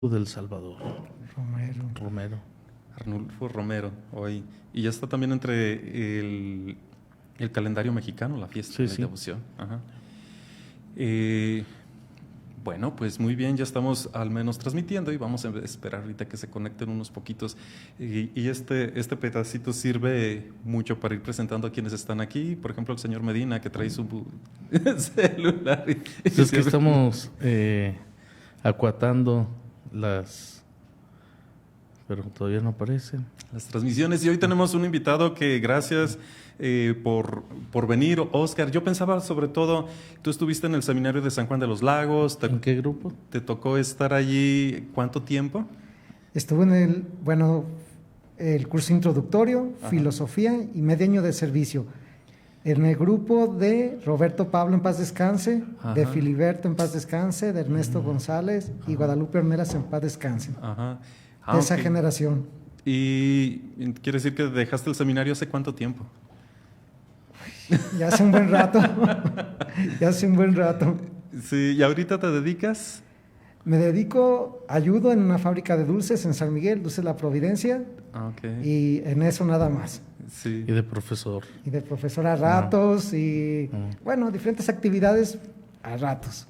del Salvador. Romero. Arnulfo Romero, hoy. Y ya está también entre el calendario mexicano, la fiesta de devoción. Ajá. Bueno, pues muy bien, ya estamos al menos transmitiendo y vamos a esperar ahorita que se conecten unos poquitos. Y este pedacito sirve mucho para ir presentando a quienes están aquí. Por ejemplo, el señor Medina, que trae su celular. Es que estamos acuatando pero todavía no aparecen. Las transmisiones. Y hoy tenemos un invitado que gracias por venir. Oscar, yo pensaba sobre todo, tú estuviste en el seminario de San Juan de los Lagos. ¿En qué grupo? ¿Te tocó estar allí cuánto tiempo? Estuve en el curso introductorio, filosofía y medio año de servicio. En el grupo de Roberto Pablo en paz descanse, de Filiberto en paz descanse, de Ernesto González y Guadalupe Ornelas en paz descanse. De esa generación. ¿Y quiere decir que dejaste el seminario hace cuánto tiempo? Ya hace un buen rato. Sí, ¿y ahorita te dedicas? Me dedico, ayudo en una fábrica de dulces en San Miguel, Dulces La Providencia. Y en eso nada más. Sí. Y de profesor. Y de profesor a ratos bueno, diferentes actividades a ratos.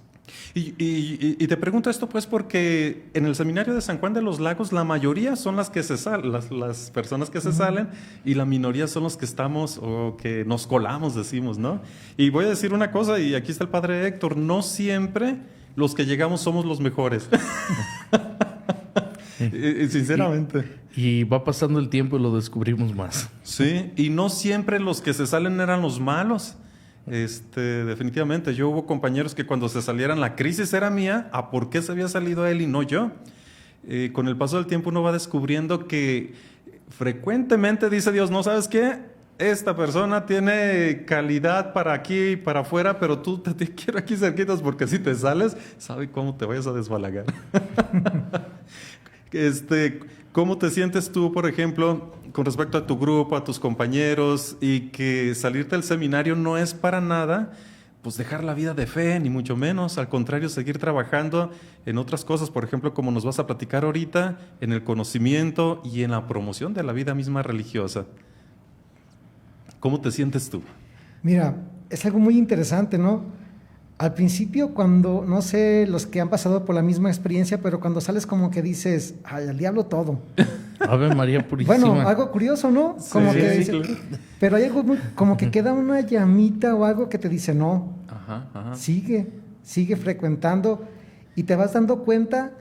Y te pregunto esto pues porque en el seminario de San Juan de los Lagos la mayoría son las que se salen, las personas que se salen, y la minoría son los que estamos o que nos colamos, decimos, ¿no? Y voy a decir una cosa, y aquí está el padre Héctor, no siempre los que llegamos somos los mejores. Sinceramente. Y va pasando el tiempo y lo descubrimos más. Sí, y no siempre los que se salen eran los malos. Definitivamente, yo hubo compañeros que cuando se salieran la crisis era mía, ¿a por qué se había salido él y no yo? Con el paso del tiempo uno va descubriendo que frecuentemente dice Dios, ¿no sabes qué? Esta persona tiene calidad para aquí y para afuera, pero tú te quiero aquí cerquitas porque si te sales, sabe cómo te vayas a desbalagar. ¿Cómo te sientes tú, por ejemplo, con respecto a tu grupo, a tus compañeros, y que salirte del seminario no es para nada, pues dejar la vida de fe, ni mucho menos, al contrario, seguir trabajando en otras cosas, por ejemplo, como nos vas a platicar ahorita, en el conocimiento y en la promoción de la vida misma religiosa? ¿Cómo te sientes tú? Mira, es algo muy interesante, ¿no? Al principio, cuando, no sé, los que han pasado por la misma experiencia, pero cuando sales como que dices, ay, al diablo todo. Ave María Purísima. Bueno, algo curioso, ¿no? Como que dice, claro. Pero hay algo como que queda una llamita o algo que te dice, no, sigue frecuentando, y te vas dando cuenta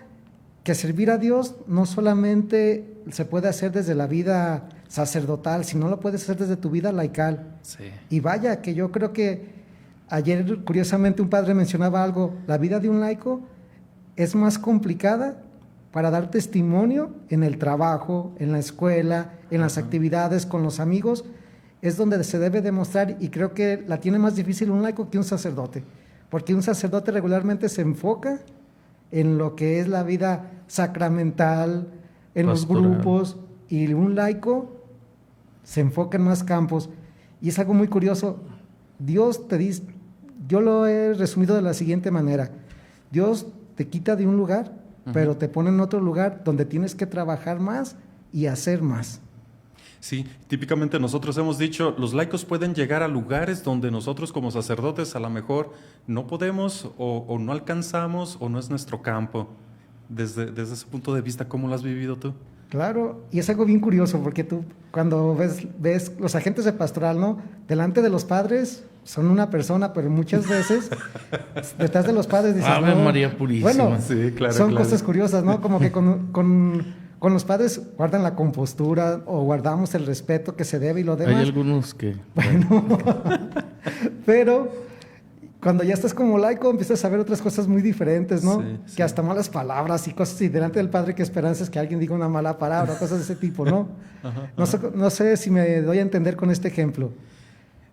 que servir a Dios no solamente se puede hacer desde la vida sacerdotal, sino lo puedes hacer desde tu vida laical. Sí. Y vaya, que yo creo que ayer, curiosamente, un padre mencionaba algo, la vida de un laico es más complicada para dar testimonio en el trabajo, en la escuela, en las actividades con los amigos, es donde se debe demostrar, y creo que la tiene más difícil un laico que un sacerdote, porque un sacerdote regularmente se enfoca en lo que es la vida sacramental, en pastoral, los grupos, y un laico se enfoca en más campos, y es algo muy curioso. Dios te dice, yo lo he resumido de la siguiente manera: Dios te quita de un lugar, pero te pone en otro lugar donde tienes que trabajar más y hacer más. Sí, típicamente nosotros hemos dicho, los laicos pueden llegar a lugares donde nosotros como sacerdotes a lo mejor no podemos o no alcanzamos o no es nuestro campo. Desde ese punto de vista, ¿cómo lo has vivido tú? Claro, y es algo bien curioso, porque tú cuando ves los agentes de pastoral, ¿no? Delante de los padres son una persona, pero muchas veces detrás de los padres dices, Ave no, María Purísima. Bueno, sí, claro, son cosas curiosas, ¿no? Como que con los padres guardan la compostura o guardamos el respeto que se debe y lo demás. Hay algunos que... Bueno, pero cuando ya estás como laico empiezas a ver otras cosas muy diferentes, ¿no? Sí. Que hasta malas palabras y cosas, y delante del padre qué esperanza es que alguien diga una mala palabra, cosas de ese tipo, ¿no? No sé si me doy a entender con este ejemplo.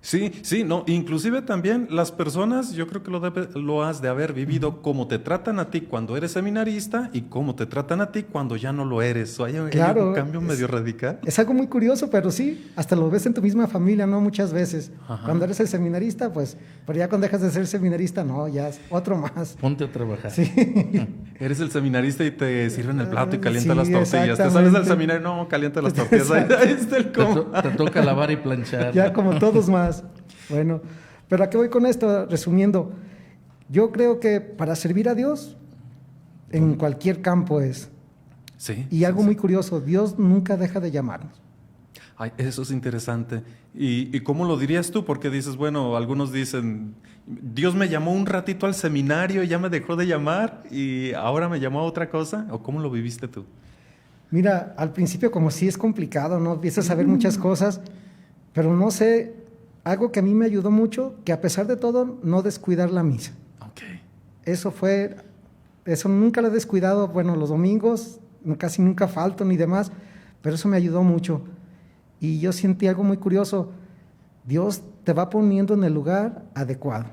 Sí, sí, no, inclusive también las personas, yo creo que lo has de haber vivido cómo te tratan a ti cuando eres seminarista y cómo te tratan a ti cuando ya no lo eres. Hay un Claro, cambio medio radical. es algo muy curioso, pero sí, hasta lo ves en tu misma familia, ¿no? Muchas veces. Ajá. Cuando eres el seminarista, pues, pero ya cuando dejas de ser seminarista, no, ya es otro más. Ponte a trabajar. Sí. Eres el seminarista y te sirven el plato y calientan Sí, las tortillas. Te sales del exactamente. seminario, no, calienta las tortillas. Ahí está el Te, cómo. te toca lavar y planchar. Ya como todos más. Bueno, pero ¿a qué voy con esto? Resumiendo, yo creo que para servir a Dios, en cualquier campo es. Sí. Y algo muy curioso, Dios nunca deja de llamarnos. Ay, eso es interesante. ¿Y cómo lo dirías tú? Porque dices, bueno, algunos dicen, Dios me llamó un ratito al seminario y ya me dejó de llamar y ahora me llamó a otra cosa. ¿O cómo lo viviste tú? Mira, al principio como sí es complicado, ¿no? Empiezas a ver muchas cosas, pero no sé, algo que a mí me ayudó mucho, que a pesar de todo, no descuidar la misa. Ok. Eso nunca lo he descuidado, bueno, los domingos casi nunca falto ni demás, pero eso me ayudó mucho. Y yo sentí algo muy curioso, Dios te va poniendo en el lugar adecuado.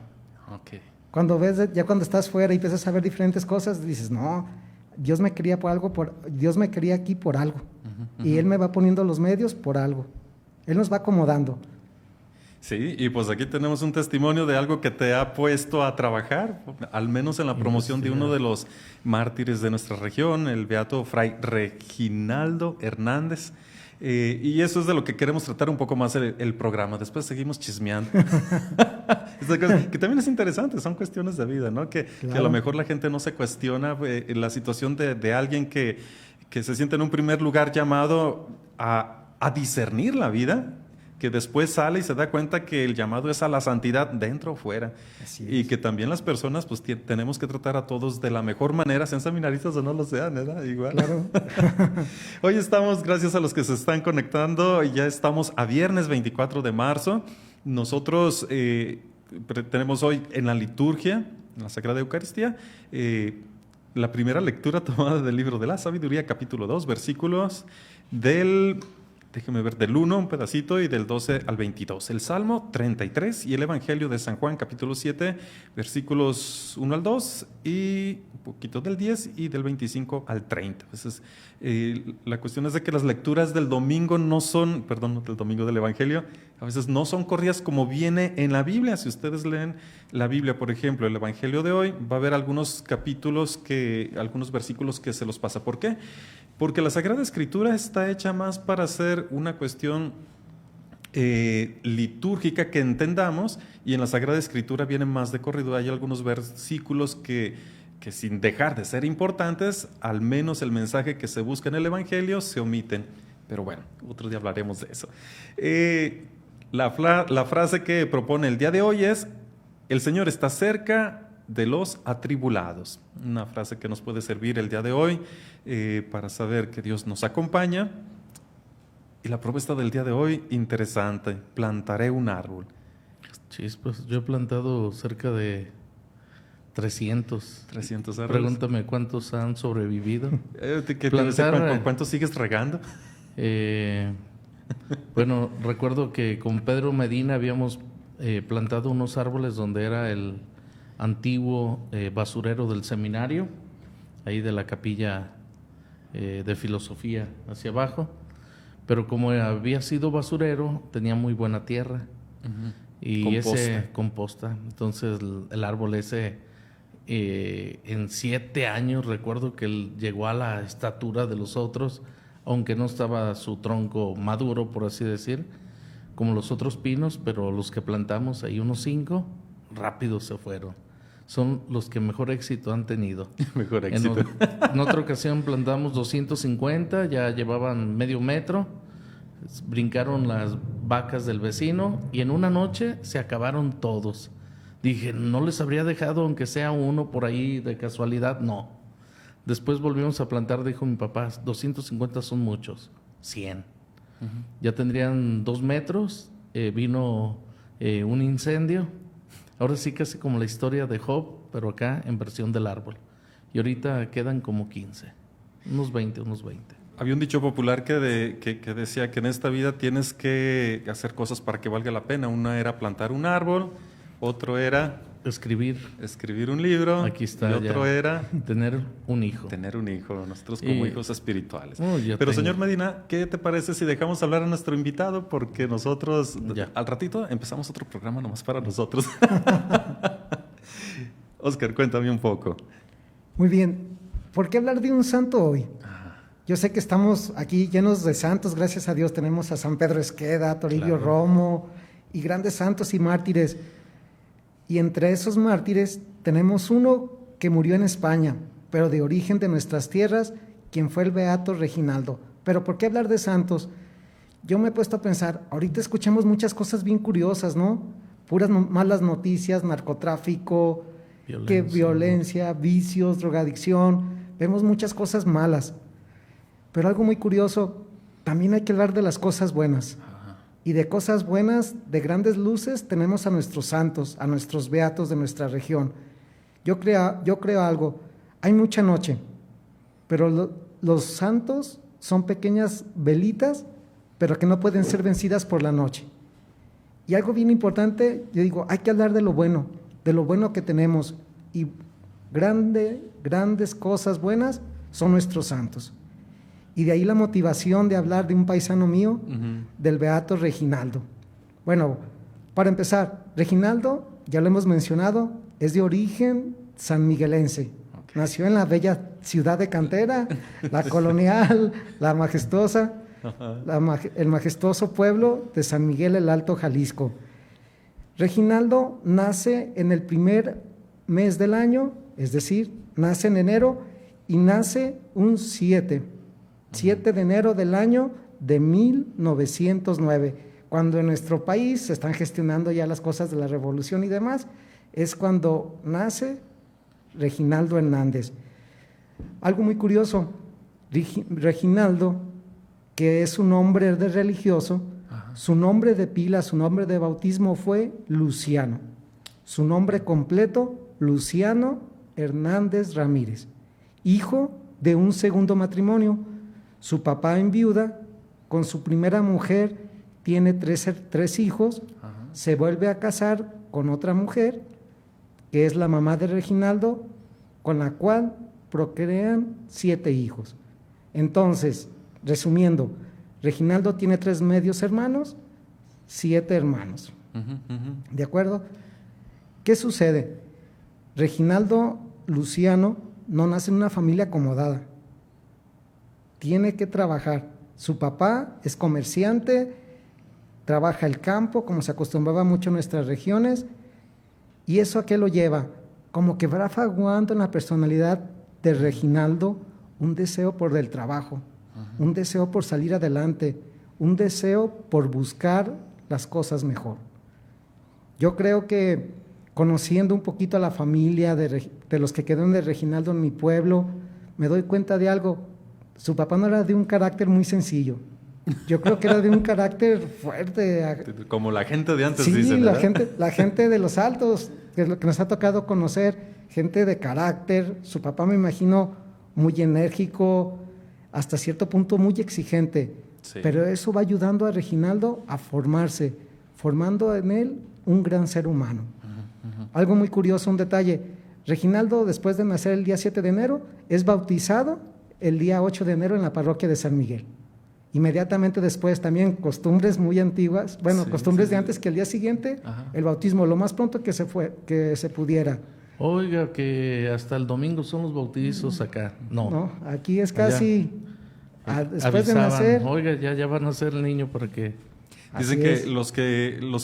Ok. Cuando cuando estás fuera y empiezas a ver diferentes cosas, dices, no, Dios me quería Dios me quería aquí por algo. Y Él me va poniendo los medios por algo. Él nos va acomodando. Sí, y pues aquí tenemos un testimonio de algo que te ha puesto a trabajar, al menos en la promoción de uno de los mártires de nuestra región, el beato Fray Reginaldo Hernández. Y eso es de lo que queremos tratar un poco más el programa. Después seguimos chismeando. Que también es interesante, son cuestiones de vida, ¿no? Que a lo mejor la gente no se cuestiona la situación de alguien que se siente en un primer lugar llamado a discernir la vida, que después sale y se da cuenta que el llamado es a la santidad dentro o fuera. Así Y es. que también las personas, pues tenemos que tratar a todos de la mejor manera, sean seminaristas o no lo sean, ¿verdad? Igual. Claro. Hoy estamos, gracias a los que se están conectando, ya estamos a viernes 24 de marzo. Nosotros tenemos hoy en la liturgia, en la Sagrada Eucaristía, la primera lectura tomada del libro de la Sabiduría, capítulo 2, versículos del 1, un pedacito, y del 12 al 22. El Salmo 33 y el Evangelio de San Juan, capítulo 7, versículos 1 al 2 y un poquito del 10 y del 25 al 30. Entonces, la cuestión es de que las lecturas del domingo del domingo del Evangelio, a veces no son corridas como viene en la Biblia. Si ustedes leen la Biblia, por ejemplo, el Evangelio de hoy, va a haber algunos algunos versículos que se los pasa. ¿Por qué? Porque la Sagrada Escritura está hecha más para ser una cuestión litúrgica que entendamos, y en la Sagrada Escritura vienen más de corrido. Hay algunos versículos que sin dejar de ser importantes, al menos el mensaje que se busca en el Evangelio, se omiten. Pero bueno, otro día hablaremos de eso. La frase que propone el día de hoy es: el Señor está cerca de los atribulados. Una frase que nos puede servir el día de hoy para saber que Dios nos acompaña. Y la propuesta del día de hoy, interesante: plantaré un árbol. Chispas, yo he plantado cerca de 300. 300 árboles. Pregúntame cuántos han sobrevivido. ¿Cuántos sigues regando? Bueno, recuerdo que con Pedro Medina habíamos plantado unos árboles donde era el antiguo basurero del seminario, ahí de la capilla de filosofía hacia abajo, pero como había sido basurero, tenía muy buena tierra. Y composta. Entonces el árbol ese, en 7 años recuerdo que él llegó a la estatura de los otros, aunque no estaba su tronco maduro, por así decir, como los otros pinos, pero los que plantamos ahí, unos 5, rápido se fueron. Son los que mejor éxito han tenido. Mejor éxito. En otra ocasión plantamos 250, ya llevaban medio metro, brincaron las vacas del vecino y en una noche se acabaron todos. Dije, ¿no les habría dejado aunque sea uno por ahí de casualidad? No. Después volvimos a plantar, dijo mi papá, 250 son muchos, 100. Ya tendrían 2 metros, vino un incendio. Ahora sí casi como la historia de Job, pero acá en versión del árbol. Y ahorita quedan como 15, unos 20. Había un dicho popular que decía que en esta vida tienes que hacer cosas para que valga la pena. Una era plantar un árbol, otro era escribir un libro. Aquí está. Y otro era tener un hijo. tener un hijo, nosotros como hijos espirituales. Ya Pero tengo. señor Medina, ¿qué te parece si dejamos hablar a nuestro invitado? Porque nosotros Ya. al ratito empezamos otro programa nomás para nosotros. Oscar, cuéntame un poco. Muy bien. ¿Por qué hablar de un santo hoy? Yo sé que estamos aquí llenos de santos, gracias a Dios. Tenemos a San Pedro Esqueda, Toribio Claro. Romo y grandes santos y mártires. Y entre esos mártires tenemos uno que murió en España, pero de origen de nuestras tierras, quien fue el beato Reginaldo. Pero ¿por qué hablar de santos? Yo me he puesto a pensar, ahorita escuchamos muchas cosas bien curiosas, ¿no? Puras malas noticias, narcotráfico, violencia, vicios, drogadicción, vemos muchas cosas malas. Pero algo muy curioso, también hay que hablar de las cosas buenas. Y de cosas buenas, de grandes luces, tenemos a nuestros santos, a nuestros beatos de nuestra región. Yo creo algo, hay mucha noche, pero los santos son pequeñas velitas, pero que no pueden ser vencidas por la noche. Y algo bien importante, yo digo, hay que hablar de lo bueno que tenemos. Y grandes cosas buenas son nuestros santos. Y de ahí la motivación de hablar de un paisano mío, del beato Reginaldo. Bueno, para empezar, Reginaldo, ya lo hemos mencionado, es de origen sanmiguelense. Okay. Nació en la bella ciudad de Cantera, la colonial, la majestuosa, el majestuoso pueblo de San Miguel el Alto, Jalisco. Reginaldo nace en el primer mes del año, es decir, nace en enero y nace un 7 de enero del año de 1909, cuando en nuestro país se están gestionando ya las cosas de la revolución y demás, es cuando nace Reginaldo Hernández. Algo muy curioso, Reginaldo, que es un nombre de religioso, su nombre de pila, su nombre de bautismo fue Luciano. Su nombre completo, Luciano Hernández Ramírez, hijo de un segundo matrimonio. Su papá enviuda, con su primera mujer tiene tres hijos, se vuelve a casar con otra mujer, que es la mamá de Reginaldo, con la cual procrean 7 hijos. Entonces, resumiendo, Reginaldo tiene 3 medios hermanos, 7 hermanos. ¿De acuerdo? ¿Qué sucede? Reginaldo Luciano no nace en una familia acomodada. Tiene que trabajar. Su papá es comerciante, trabaja el campo, como se acostumbraba mucho en nuestras regiones. ¿Y eso a qué lo lleva? Como que va fraguando en la personalidad de Reginaldo un deseo por el trabajo, un deseo por salir adelante, un deseo por buscar las cosas mejor. Yo creo que conociendo un poquito a la familia de los que quedaron de Reginaldo en mi pueblo, me doy cuenta de algo. Su papá no era de un carácter muy sencillo. Yo creo que era de un carácter fuerte. Como la gente de antes, sí, dicen, la gente de los altos, que es lo que nos ha tocado conocer, gente de carácter. Su papá, me imagino, muy enérgico, hasta cierto punto muy exigente. Sí. Pero eso va ayudando a Reginaldo a formarse, formando en él un gran ser humano. Algo muy curioso, un detalle. Reginaldo, después de nacer el día 7 de enero, es bautizado el día 8 de enero en la parroquia de San Miguel. Inmediatamente después también costumbres muy antiguas, costumbres de antes, que el día siguiente el bautismo, lo más pronto que se pudiera. Oiga, que hasta el domingo son los bautizos acá. No, aquí es casi después de nacer. Oiga, ya va a nacer el niño para que... Dicen que los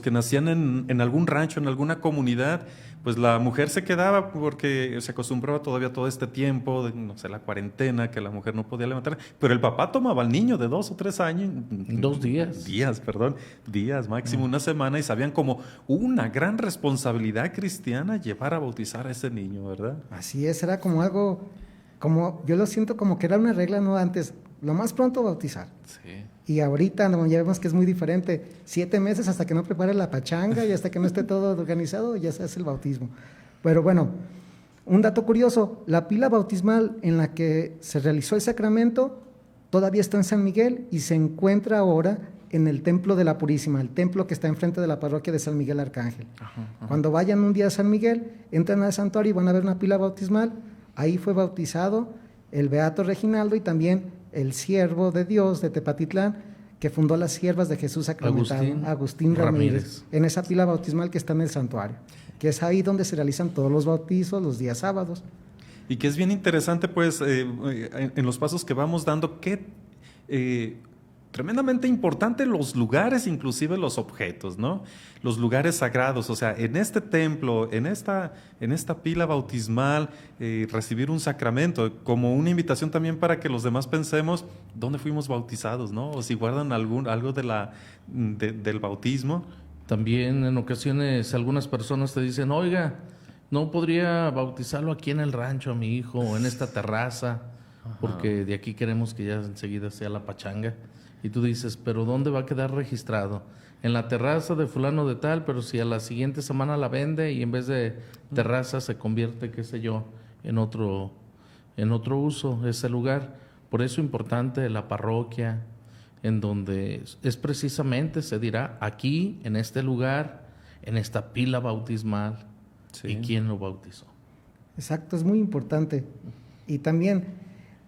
que nacían en algún rancho, en alguna comunidad, pues la mujer se quedaba porque se acostumbraba todavía todo este tiempo, de, no sé, la cuarentena, que la mujer no podía levantar, pero el papá tomaba al niño de 2 o 3 años. 2 días. Días, máximo una semana, y sabían como una gran responsabilidad cristiana llevar a bautizar a ese niño, ¿verdad? Así es, era como algo, como yo lo siento como que era una regla, ¿no? Antes, lo más pronto bautizar. Sí. Y ahorita ya vemos que es muy diferente. 7 meses hasta que no prepare la pachanga y hasta que no esté todo organizado, ya se hace el bautismo. Pero bueno, un dato curioso, la pila bautismal en la que se realizó el sacramento todavía está en San Miguel y se encuentra ahora en el Templo de la Purísima, el templo que está enfrente de la parroquia de San Miguel Arcángel. Cuando vayan un día a San Miguel, entran al santuario y van a ver una pila bautismal. Ahí fue bautizado el beato Reginaldo y también el siervo de Dios de Tepatitlán, que fundó las Siervas de Jesús Sacramentado, Agustín Ramírez, en esa pila bautismal que está en el santuario, que es ahí donde se realizan todos los bautizos los días sábados. Y que es bien interesante, pues, en los pasos que vamos dando, que tremendamente importante los lugares, inclusive los objetos, ¿no? Los lugares sagrados, o sea, en este templo, en esta pila bautismal, recibir un sacramento, como una invitación también para que los demás pensemos dónde fuimos bautizados, ¿no? O si guardan algo del bautismo. También en ocasiones algunas personas te dicen, oiga, ¿no podría bautizarlo aquí en el rancho a mi hijo o en esta terraza? Porque de aquí queremos que ya enseguida sea la pachanga. Y tú dices, pero ¿dónde va a quedar registrado? En la terraza de fulano de tal, pero si a la siguiente semana la vende y en vez de terraza se convierte, qué sé yo, en otro uso ese lugar. Por eso es importante la parroquia, en donde es precisamente, se dirá, aquí, en este lugar, en esta pila bautismal, Sí. y quién lo bautizó. Exacto, es muy importante. Y también,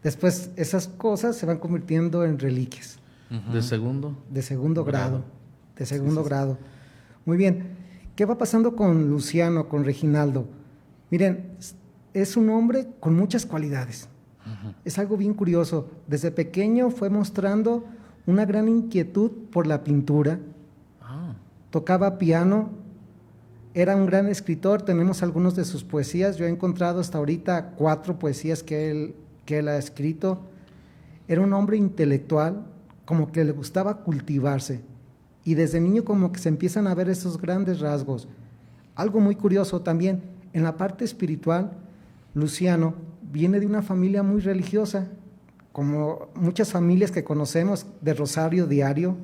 después, esas cosas se van convirtiendo en reliquias. ¿De segundo? De segundo grado. De segundo grado. Muy bien. ¿Qué va pasando con Luciano, con Reginaldo? Miren, es un hombre con muchas cualidades. Es algo bien curioso. Desde pequeño fue mostrando una gran inquietud por la pintura. Tocaba piano. Era un gran escritor. Tenemos algunos de sus poesías. Yo he encontrado hasta ahorita 4 poesías que él ha escrito. Era un hombre intelectual, como que le gustaba cultivarse, y desde niño como que se empiezan a ver esos grandes rasgos. Algo muy curioso también, en la parte espiritual, Luciano viene de una familia muy religiosa, como muchas familias que conocemos, de rosario diario,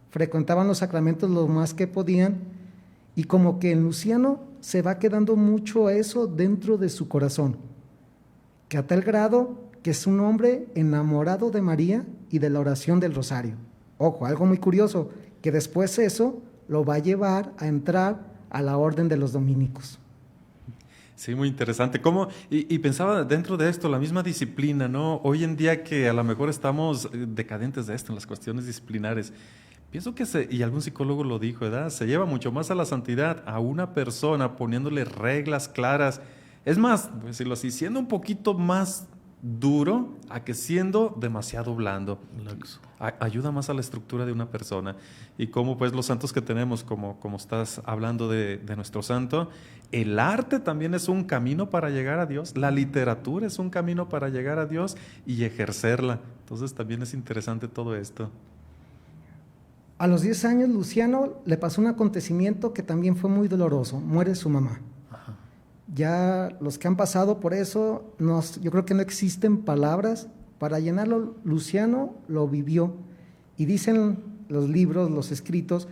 frecuentaban los sacramentos lo más que podían, y como que en Luciano se va quedando mucho eso dentro de su corazón, que a tal grado que es un hombre enamorado de María y de la oración del rosario. Ojo, algo muy curioso, que después eso lo va a llevar a entrar a la orden de los dominicos. Sí, muy interesante. ¿Cómo? Y pensaba dentro de esto, la misma disciplina, ¿no? Hoy en día que a lo mejor estamos decadentes de esto, en las cuestiones disciplinares, pienso que y algún psicólogo lo dijo, ¿verdad? Se lleva mucho más a la santidad a una persona poniéndole reglas claras. Es más, voy a decirlo así, siendo un poquito más duro a que siendo demasiado blando. Ayuda más a la estructura de una persona. Y como pues los santos que tenemos, como estás hablando de nuestro santo, el arte también es un camino para llegar a Dios, la literatura es un camino para llegar a Dios y ejercerla. Entonces también es interesante todo esto. A los 10 años, Luciano le pasó un acontecimiento que también fue muy doloroso. Muere su mamá. Ya los que han pasado por eso, yo creo que no existen palabras para llenarlo. Luciano lo vivió y dicen los libros, los escritos,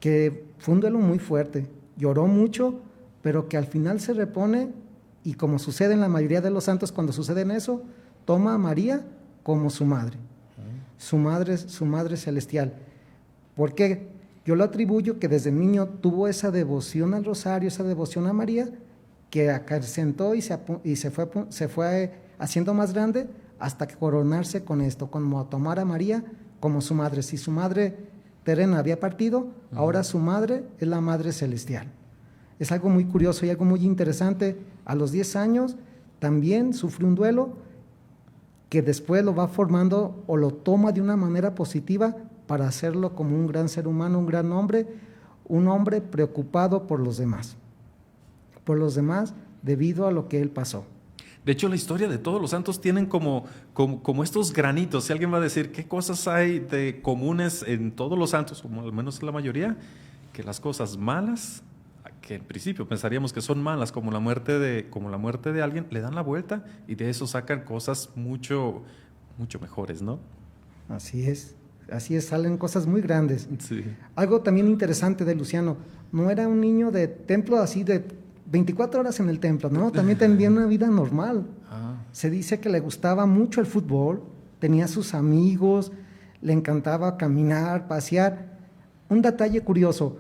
que fue un duelo muy fuerte. Lloró mucho, pero que al final se repone y, como sucede en la mayoría de los santos cuando sucede eso, toma a María como su madre, su madre celestial. ¿Por qué? Yo lo atribuyo que desde niño tuvo esa devoción al rosario, esa devoción a María, que acrecentó y se fue haciendo más grande hasta coronarse con esto, como tomar a María como su madre. Si su madre terrena había partido, ahora su madre es la madre celestial. Es algo muy curioso y algo muy interesante. A los 10 años también sufre un duelo que después lo va formando o lo toma de una manera positiva para hacerlo como un gran ser humano, un gran hombre, un hombre preocupado por los demás debido a lo que él pasó. De hecho, la historia de todos los santos tienen como estos granitos. Si alguien va a decir qué cosas hay de comunes en todos los santos, como al menos en la mayoría, que las cosas malas, que en principio pensaríamos que son malas, como la muerte de alguien, le dan la vuelta y de eso sacan cosas mucho, mucho mejores, ¿no? Así es, salen cosas muy grandes. Sí. Algo también interesante de Luciano, no era un niño de templo así de 24 horas en el templo, ¿no? También tenía una vida normal. Se dice que le gustaba mucho el fútbol, tenía sus amigos, le encantaba caminar, pasear. Un detalle curioso,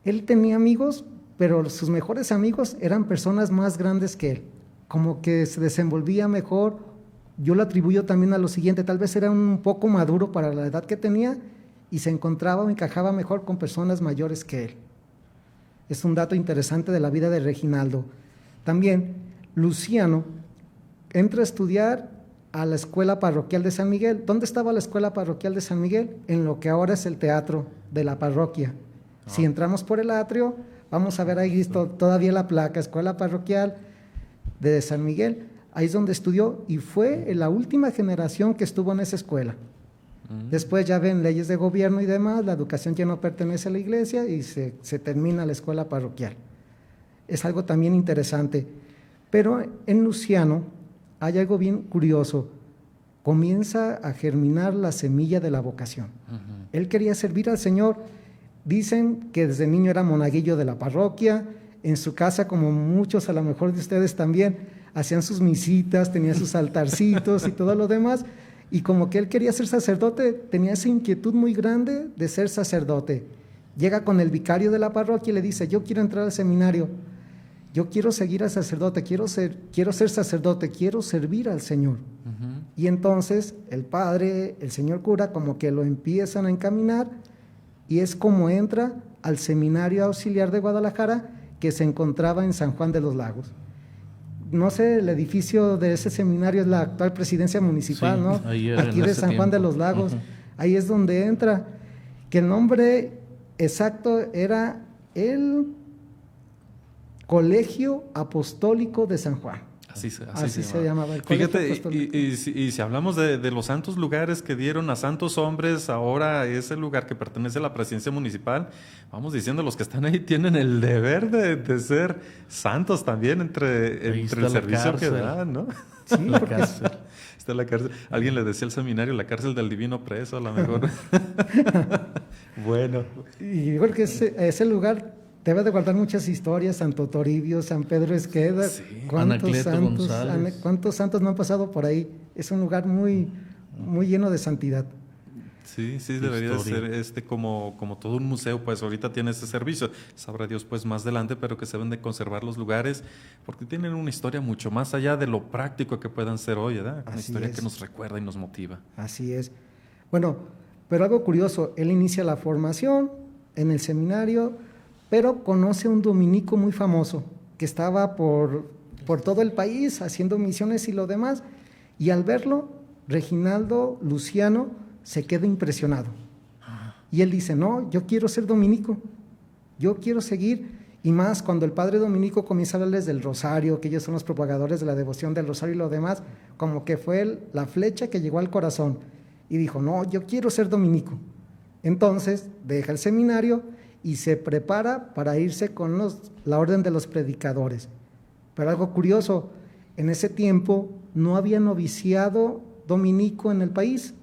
él tenía amigos, pero sus mejores amigos eran personas más grandes que él, como que se desenvolvía mejor. Yo lo atribuyo también a lo siguiente, tal vez era un poco maduro para la edad que tenía y se encontraba o encajaba mejor con personas mayores que él. Es un dato interesante de la vida de Reginaldo. También Luciano entra a estudiar a la escuela parroquial de San Miguel. ¿Dónde estaba la escuela parroquial de San Miguel? En lo que ahora es el teatro de la parroquia. Si entramos por el atrio, vamos a ver ahí todavía la placa, escuela parroquial de San Miguel. Ahí es donde estudió y fue la última generación que estuvo en esa escuela. Después ya ven leyes de gobierno y demás, la educación ya no pertenece a la iglesia y se termina la escuela parroquial. Es algo también interesante. Pero en Luciano hay algo bien curioso. Comienza a germinar la semilla de la vocación. Él quería servir al Señor. Dicen que desde niño era monaguillo de la parroquia. En su casa, como muchos a lo mejor de ustedes también, hacían sus misitas, tenía sus altarcitos y todo lo demás. Y como que él quería ser sacerdote, tenía esa inquietud muy grande de ser sacerdote. Llega con el vicario de la parroquia y le dice: yo quiero entrar al seminario, yo quiero seguir al sacerdote, quiero ser sacerdote, quiero servir al Señor. Y entonces el padre, el señor cura, como que lo empiezan a encaminar y es como entra al Seminario Auxiliar de Guadalajara, que se encontraba en San Juan de los Lagos. No sé, el edificio de ese seminario es la actual presidencia municipal, sí, ¿no? Ahí Aquí de San Juan de los Lagos. Ahí es donde entra. Que el nombre exacto era el Colegio Apostólico de San Juan. Así se llamaba el Colegio Apostólico. Y si hablamos de los santos lugares que dieron a santos hombres, ahora ese lugar que pertenece a la presidencia municipal, vamos diciendo, los que están ahí tienen el deber de ser santos también entre el servicio que dan, ¿no? Sí, la cárcel. Está la cárcel. Alguien le decía al seminario, la cárcel del divino preso, a lo mejor. Bueno. Y yo creo que ese lugar debe de guardar muchas historias, Santo Toribio, San Pedro Esqueda. Sí. ¿Cuántos santos no han pasado por ahí? Es un lugar muy, muy lleno de santidad. Sí, debería de ser como todo un museo, pues ahorita tiene ese servicio. Sabrá Dios pues más adelante, pero que se deben de conservar los lugares porque tienen una historia mucho más allá de lo práctico que puedan ser hoy, ¿verdad? Una historia que nos recuerda y nos motiva. Así es. Bueno, pero algo curioso, él inicia la formación en el seminario, pero conoce a un dominico muy famoso que estaba por todo el país haciendo misiones y lo demás, y al verlo, Reginaldo Luciano se queda impresionado. Y él dice: no, yo quiero ser dominico, yo quiero seguir. Y más cuando el padre dominico comienza a hablarles del rosario, que ellos son los propagadores de la devoción del rosario y lo demás, como que fue la flecha que llegó al corazón. Y dijo: no, yo quiero ser dominico. Entonces deja el seminario y se prepara para irse con la orden de los predicadores. Pero algo curioso, en ese tiempo no había noviciado dominico en el país.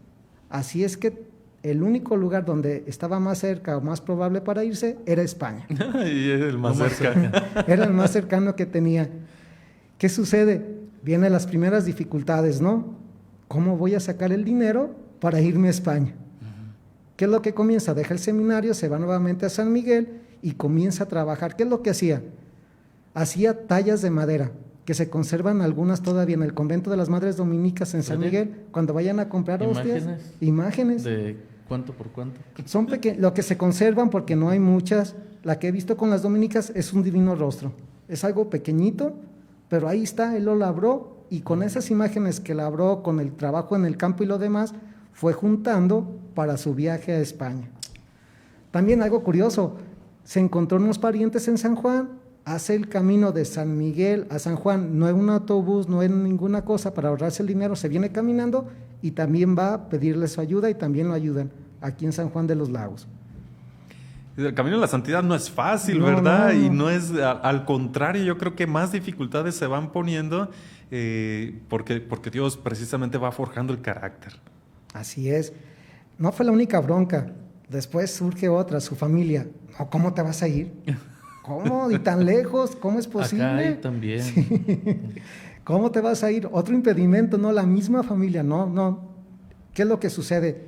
Así es que el único lugar donde estaba más cerca o más probable para irse era España. Y era el más cerca. Era el más cercano que tenía. ¿Qué sucede? Vienen las primeras dificultades, ¿no? ¿Cómo voy a sacar el dinero para irme a España? ¿Qué es lo que comienza? Deja el seminario, se va nuevamente a San Miguel y comienza a trabajar. ¿Qué es lo que hacía? Hacía tallas de madera, que se conservan algunas todavía en el convento de las Madres Dominicas en San Miguel. Cuando vayan a comprar hostias, imágenes. ¿De cuánto por cuánto? Son lo que se conservan, porque no hay muchas. La que he visto con las dominicas es un divino rostro. Es algo pequeñito, pero ahí está, él lo labró, y con esas imágenes que labró, con el trabajo en el campo y lo demás, fue juntando para su viaje a España. También algo curioso, se encontró unos parientes en San Juan, hace el camino de San Miguel a San Juan, no en un autobús, no en ninguna cosa para ahorrarse el dinero, se viene caminando y también va a pedirle su ayuda y también lo ayudan aquí en San Juan de los Lagos. El camino de la santidad no es fácil, No, ¿verdad? no. Y no es, al contrario, yo creo que más dificultades se van poniendo porque Dios precisamente va forjando el carácter. Así es. No fue la única bronca. Después surge otra, su familia. No, ¿cómo te vas a ir? ¿Cómo? ¿Y tan lejos? ¿Cómo es posible? Acá hay también. Sí. ¿Cómo te vas a ir? Otro impedimento, no, la misma familia. No, ¿Qué es lo que sucede?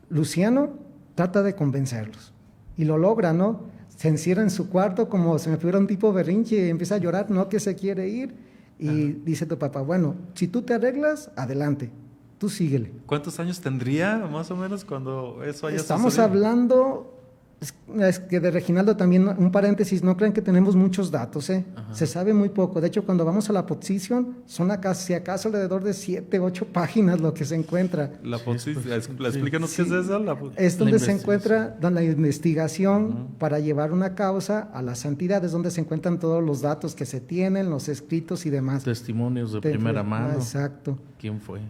Luciano trata de convencerlos y lo logra, ¿no? Se encierra en su cuarto como si me fuera un tipo berrinche y empieza a llorar, no, que se quiere ir. Y dice tu papá, bueno, si tú te arreglas, adelante, tú síguele. ¿Cuántos años tendría más o menos cuando eso haya Estamos sucedido? hablando, es que de Reginaldo también, un paréntesis, no crean que tenemos muchos datos, ¿eh? Se sabe muy poco. De hecho, cuando vamos a la posición, son si acaso alrededor de 7, 8 páginas lo que se encuentra. La posición, pues, explícanos sí. qué es eso. Es donde se investigación. encuentra la investigación para llevar una causa a la santidad, es donde se encuentran todos los datos que se tienen, los escritos y demás. Testimonios de primera mano. Exacto. ¿Quién fue?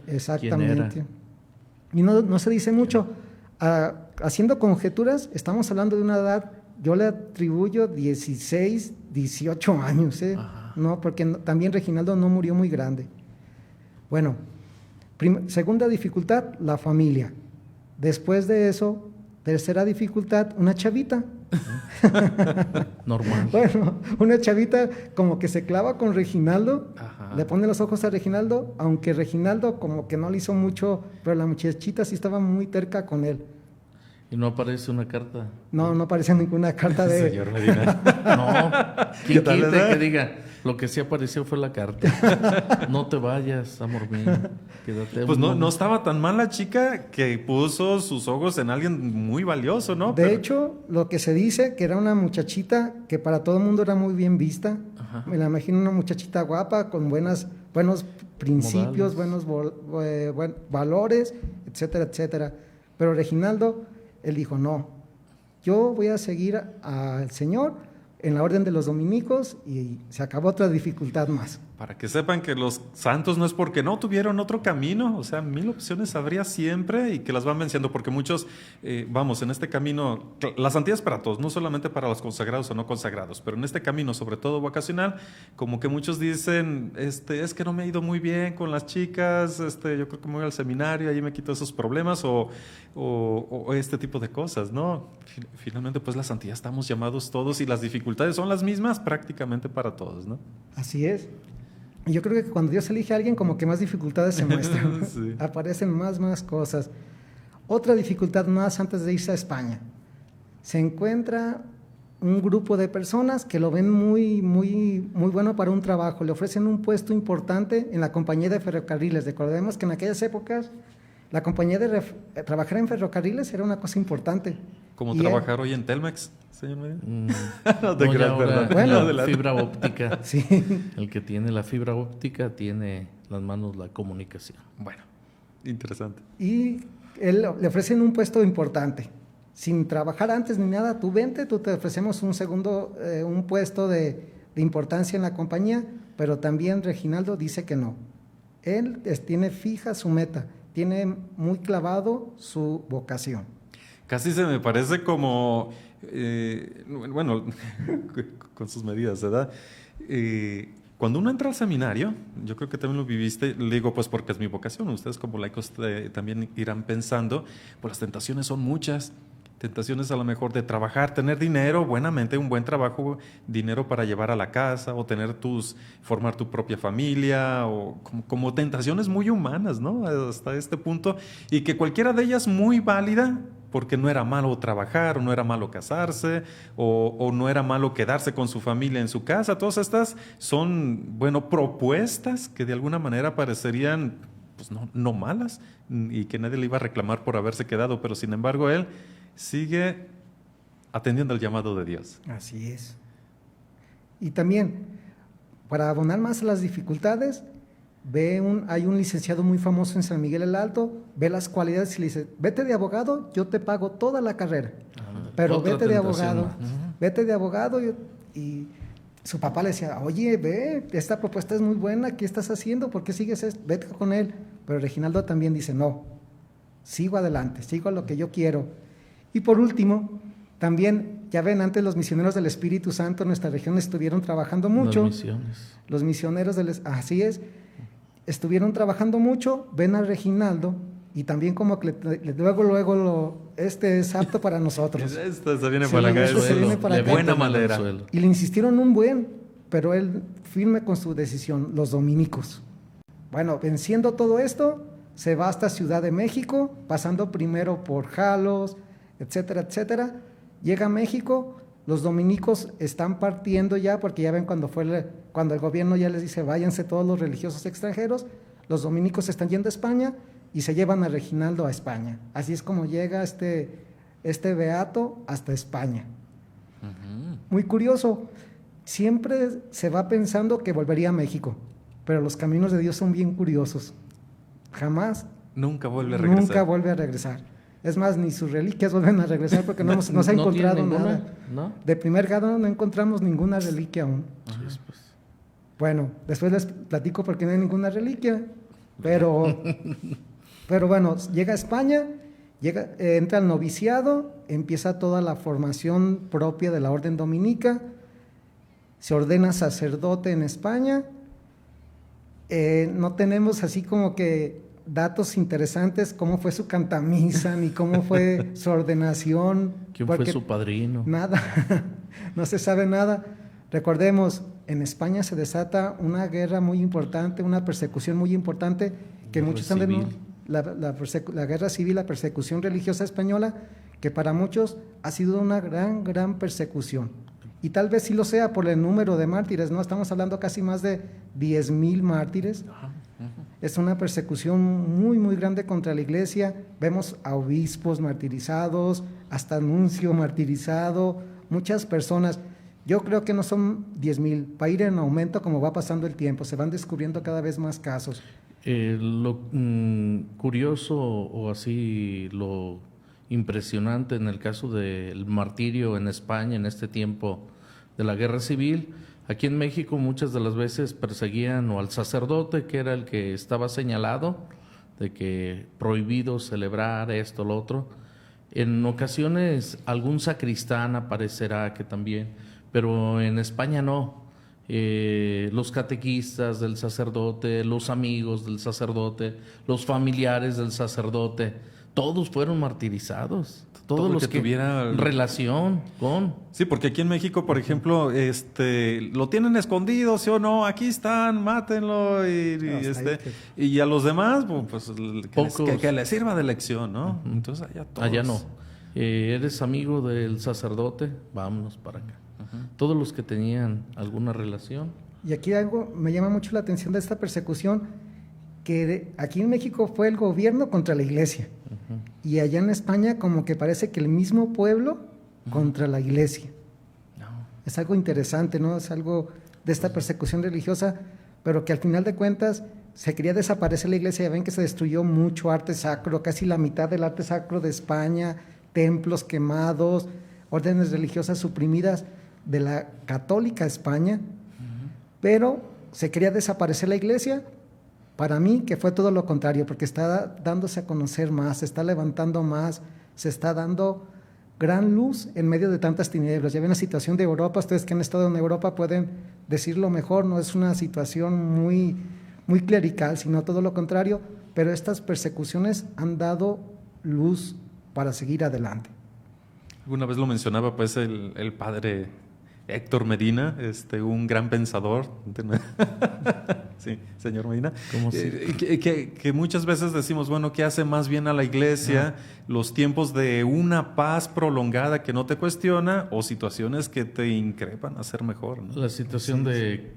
Exactamente. Y no se dice mucho. Haciendo conjeturas, estamos hablando de una edad, yo le atribuyo 16, 18 años, ¿eh? No, porque también Reginaldo no murió muy grande. Bueno, segunda dificultad, la familia. Después de eso, tercera dificultad, una chavita. Normal. Bueno, una chavita como que se clava con Reginaldo, Ajá. le pone los ojos a Reginaldo, aunque Reginaldo como que no le hizo mucho, pero la muchachita sí estaba muy terca con él. Y no aparece una carta. No aparecía ninguna carta de... Señor Medina. No, ¿quién ¿Qué tal, quita verdad? que diga? Lo que sí apareció fue la carta. No te vayas, amor mío. Quédate. Pues no estaba tan mal la chica que puso sus ojos en alguien muy valioso, ¿no? De hecho, lo que se dice que era una muchachita que para todo el mundo era muy bien vista. Ajá. Me la imagino una muchachita guapa, con buenos principios, Modales. buenos valores, etcétera, etcétera. Pero Reginaldo, él dijo, no, yo voy a seguir al Señor en la orden de los dominicos y se acabó otra dificultad más. Para que sepan que los santos no es porque no tuvieron otro camino, o sea, 1000 opciones habría siempre y que las van venciendo, porque muchos, vamos, en este camino, la santidad es para todos, no solamente para los consagrados o no consagrados, pero en este camino, sobre todo vocacional, como que muchos dicen, es que no me ha ido muy bien con las chicas, yo creo que me voy al seminario, ahí me quito esos problemas o este tipo de cosas, ¿no? Finalmente, pues la santidad estamos llamados todos y las dificultades son las mismas prácticamente para todos, ¿no? Así es. Y yo creo que cuando Dios elige a alguien, como que más dificultades se muestran. Sí. Aparecen más cosas. Otra dificultad más antes de irse a España. Se encuentra un grupo de personas que lo ven muy bueno para un trabajo. Le ofrecen un puesto importante en la compañía de ferrocarriles. Recordemos que en aquellas épocas la compañía de trabajar en ferrocarriles era una cosa importante. Como Y trabajar hoy en Telmex, señor Medina. No te No, ya creas, ahora perdón. Bueno. la Adelante. fibra óptica. Sí. El que tiene la fibra óptica tiene las manos la comunicación. Bueno, interesante. Y él le ofrecen un puesto importante. Sin trabajar antes ni nada, tú vente, tú te ofrecemos un puesto de importancia en la compañía, pero también Reginaldo dice que no. Él tiene fija su meta, tiene muy clavado su vocación. Casi se me parece como, bueno, con sus medidas, ¿verdad? Cuando uno entra al seminario, yo creo que también lo viviste, le digo pues porque es mi vocación, ustedes como laicos también irán pensando, pues las tentaciones son muchas, tentaciones a lo mejor de trabajar, tener dinero, buenamente un buen trabajo, dinero para llevar a la casa o formar tu propia familia o como tentaciones muy humanas, ¿no? Hasta este punto y que cualquiera de ellas muy válida, porque no era malo trabajar, o no era malo casarse, o no era malo quedarse con su familia en su casa. Todas estas son, bueno, propuestas que de alguna manera parecerían, pues no malas, y que nadie le iba a reclamar por haberse quedado, pero sin embargo él sigue atendiendo al llamado de Dios. Así es. Y también, para abonar más a las dificultades, hay un licenciado muy famoso en San Miguel el Alto, ve las cualidades y le dice, vete de abogado, yo te pago toda la carrera, pero Otra vete de tentación abogado, más. vete de abogado. Y su papá le decía, oye, ve, esta propuesta es muy buena, ¿qué estás haciendo? ¿Por qué sigues esto? Vete con él. Pero Reginaldo también dice, no, sigo adelante, sigo a lo que yo quiero. Y por último, también, ya ven, antes los misioneros del Espíritu Santo en nuestra región estuvieron trabajando mucho. Las misiones. Los misioneros así es, estuvieron trabajando mucho, ven a Reginaldo y también como que luego es apto para nosotros. Esto se viene Sí, para acá. esto se viene para de acá. buena buena manera. Y le insistieron un buen, pero él firme con su decisión, los dominicos. Bueno, venciendo todo esto, se va hasta Ciudad de México, pasando primero por Jalos, etcétera, etcétera. Llega a México, los dominicos están partiendo ya, porque ya ven cuando el gobierno ya les dice váyanse todos los religiosos extranjeros, los dominicos están yendo a España y se llevan a Reginaldo a España. Así es como llega este beato hasta España. Muy curioso, siempre se va pensando que volvería a México, pero los caminos de Dios son bien curiosos. Jamás. Nunca vuelve a regresar. Nunca vuelve a regresar. Es más, ni sus reliquias vuelven a regresar porque no se ha encontrado tiene ninguna, nada. ¿no? De primer grado no encontramos ninguna reliquia aún. Sí, pues. Bueno, después les platico porque no hay ninguna reliquia, pero bueno, llega a España, entra al noviciado, empieza toda la formación propia de la orden dominica, se ordena sacerdote en España. No tenemos así como que datos interesantes, cómo fue su cantamisa, ni cómo fue su ordenación. ¿Quién fue su padrino? Nada, no se sabe nada. Recordemos, en España se desata una guerra muy importante, una persecución muy importante, que muchos han denominado la guerra civil, la persecución religiosa española, que para muchos ha sido una gran persecución. Y tal vez sí lo sea por el número de mártires, ¿no? Estamos hablando casi más de 10,000 mártires. Es una persecución muy grande contra la iglesia. Vemos a obispos martirizados, hasta nuncio martirizado, muchas personas. Yo creo que no son 10,000, va a ir en aumento como va pasando el tiempo, se van descubriendo cada vez más casos. Lo curioso o así lo impresionante en el caso del martirio en España en este tiempo de la guerra civil, aquí en México muchas de las veces perseguían o al sacerdote, que era el que estaba señalado de que prohibido celebrar esto, lo otro. En ocasiones algún sacristán aparecerá que también, pero en España no. Los catequistas del sacerdote, los amigos del sacerdote, los familiares del sacerdote, todos fueron martirizados. Todos los que tuviera relación con. Sí, porque aquí en México, por ejemplo, lo tienen escondido, ¿sí o no? Aquí están, mátenlo. Y a los demás, pues que les sirva de lección, ¿no? Uh-huh. Entonces allá todos. Allá no. Eres amigo del sacerdote, vámonos para acá. Uh-huh. Todos los que tenían alguna relación. Y aquí algo me llama mucho la atención de esta persecución, que aquí en México fue el gobierno contra la iglesia. Uh-huh. Y allá en España como que parece que el mismo pueblo contra la iglesia. No. Es algo interesante, ¿no? Es algo de esta persecución religiosa, pero que al final de cuentas se quería desaparecer la iglesia. Ya ven que se destruyó mucho arte sacro, casi la mitad del arte sacro de España, templos quemados, órdenes religiosas suprimidas de la católica España, pero se quería desaparecer la iglesia. Para mí que fue todo lo contrario, porque está dándose a conocer más, se está levantando más, se está dando gran luz en medio de tantas tinieblas. Ya ven la situación de Europa, ustedes que han estado en Europa pueden decirlo mejor, no es una situación muy clerical, sino todo lo contrario, pero estas persecuciones han dado luz para seguir adelante. Alguna vez lo mencionaba pues el padre Héctor Medina, un gran pensador. Sí, señor Medina. Que muchas veces decimos, bueno, ¿qué hace más bien a la iglesia? Los tiempos de una paz prolongada que no te cuestiona o situaciones que te increpan a ser mejor, ¿no? La situación de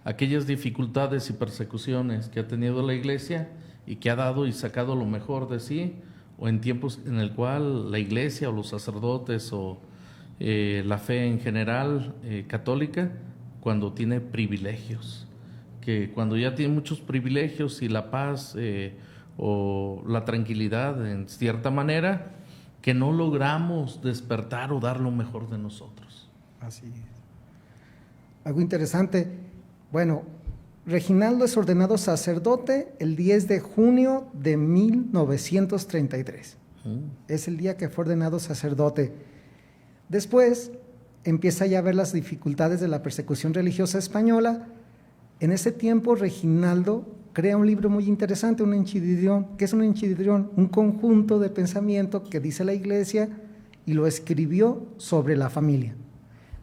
aquellas dificultades y persecuciones que ha tenido la iglesia y que ha dado y sacado lo mejor de sí, o en tiempos en el cual la iglesia o los sacerdotes o la fe en general católica, cuando tiene privilegios, que cuando ya tiene muchos privilegios y la paz o la tranquilidad en cierta manera, que no logramos despertar o dar lo mejor de nosotros. Así es. Algo interesante, bueno, Reginaldo es ordenado sacerdote el 10 de junio de 1933. Es el día que fue ordenado sacerdote. Después empieza ya a ver las dificultades de la persecución religiosa española. En ese tiempo Reginaldo crea un libro muy interesante, un enchiridión. ¿Qué es un enchiridión? Un conjunto de pensamiento que dice la iglesia y lo escribió sobre la familia.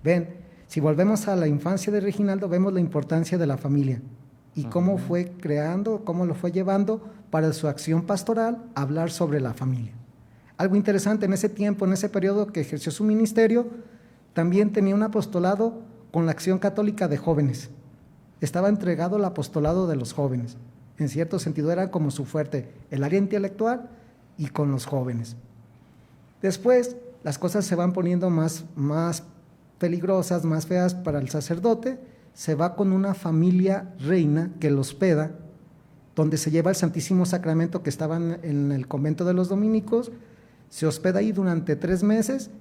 Ven, si volvemos a la infancia de Reginaldo, vemos la importancia de la familia y cómo fue creando, cómo lo fue llevando para su acción pastoral hablar sobre la familia. Algo interesante, en ese tiempo, en ese periodo que ejerció su ministerio, también tenía un apostolado con la Acción Católica de Jóvenes. Estaba entregado al apostolado de los jóvenes. En cierto sentido era como su fuerte, el área intelectual y con los jóvenes. Después las cosas se van poniendo más peligrosas, más feas para el sacerdote. Se va con una familia reina que lo hospeda, donde se lleva el Santísimo Sacramento que estaba en el convento de los dominicos. Se hospeda ahí durante 3 meses.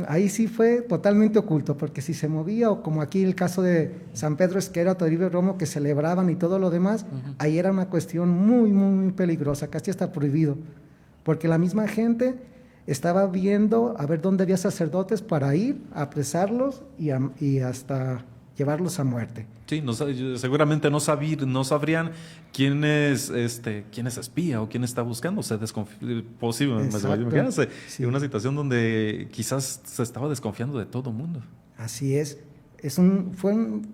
Ahí sí fue totalmente oculto, porque si se movía, o como aquí el caso de San Pedro Esquera, Toribio Romo, que celebraban y todo lo demás, ahí era una cuestión muy, muy, muy peligrosa, casi hasta prohibido, porque la misma gente estaba viendo a ver dónde había sacerdotes para ir a apresarlos y hasta llevarlos a muerte. Sí, seguramente no sabrían quién es espía o quién está buscando. Posiblemente, imagínense, sí. En una situación donde quizás se estaba desconfiando de todo el mundo. Así es.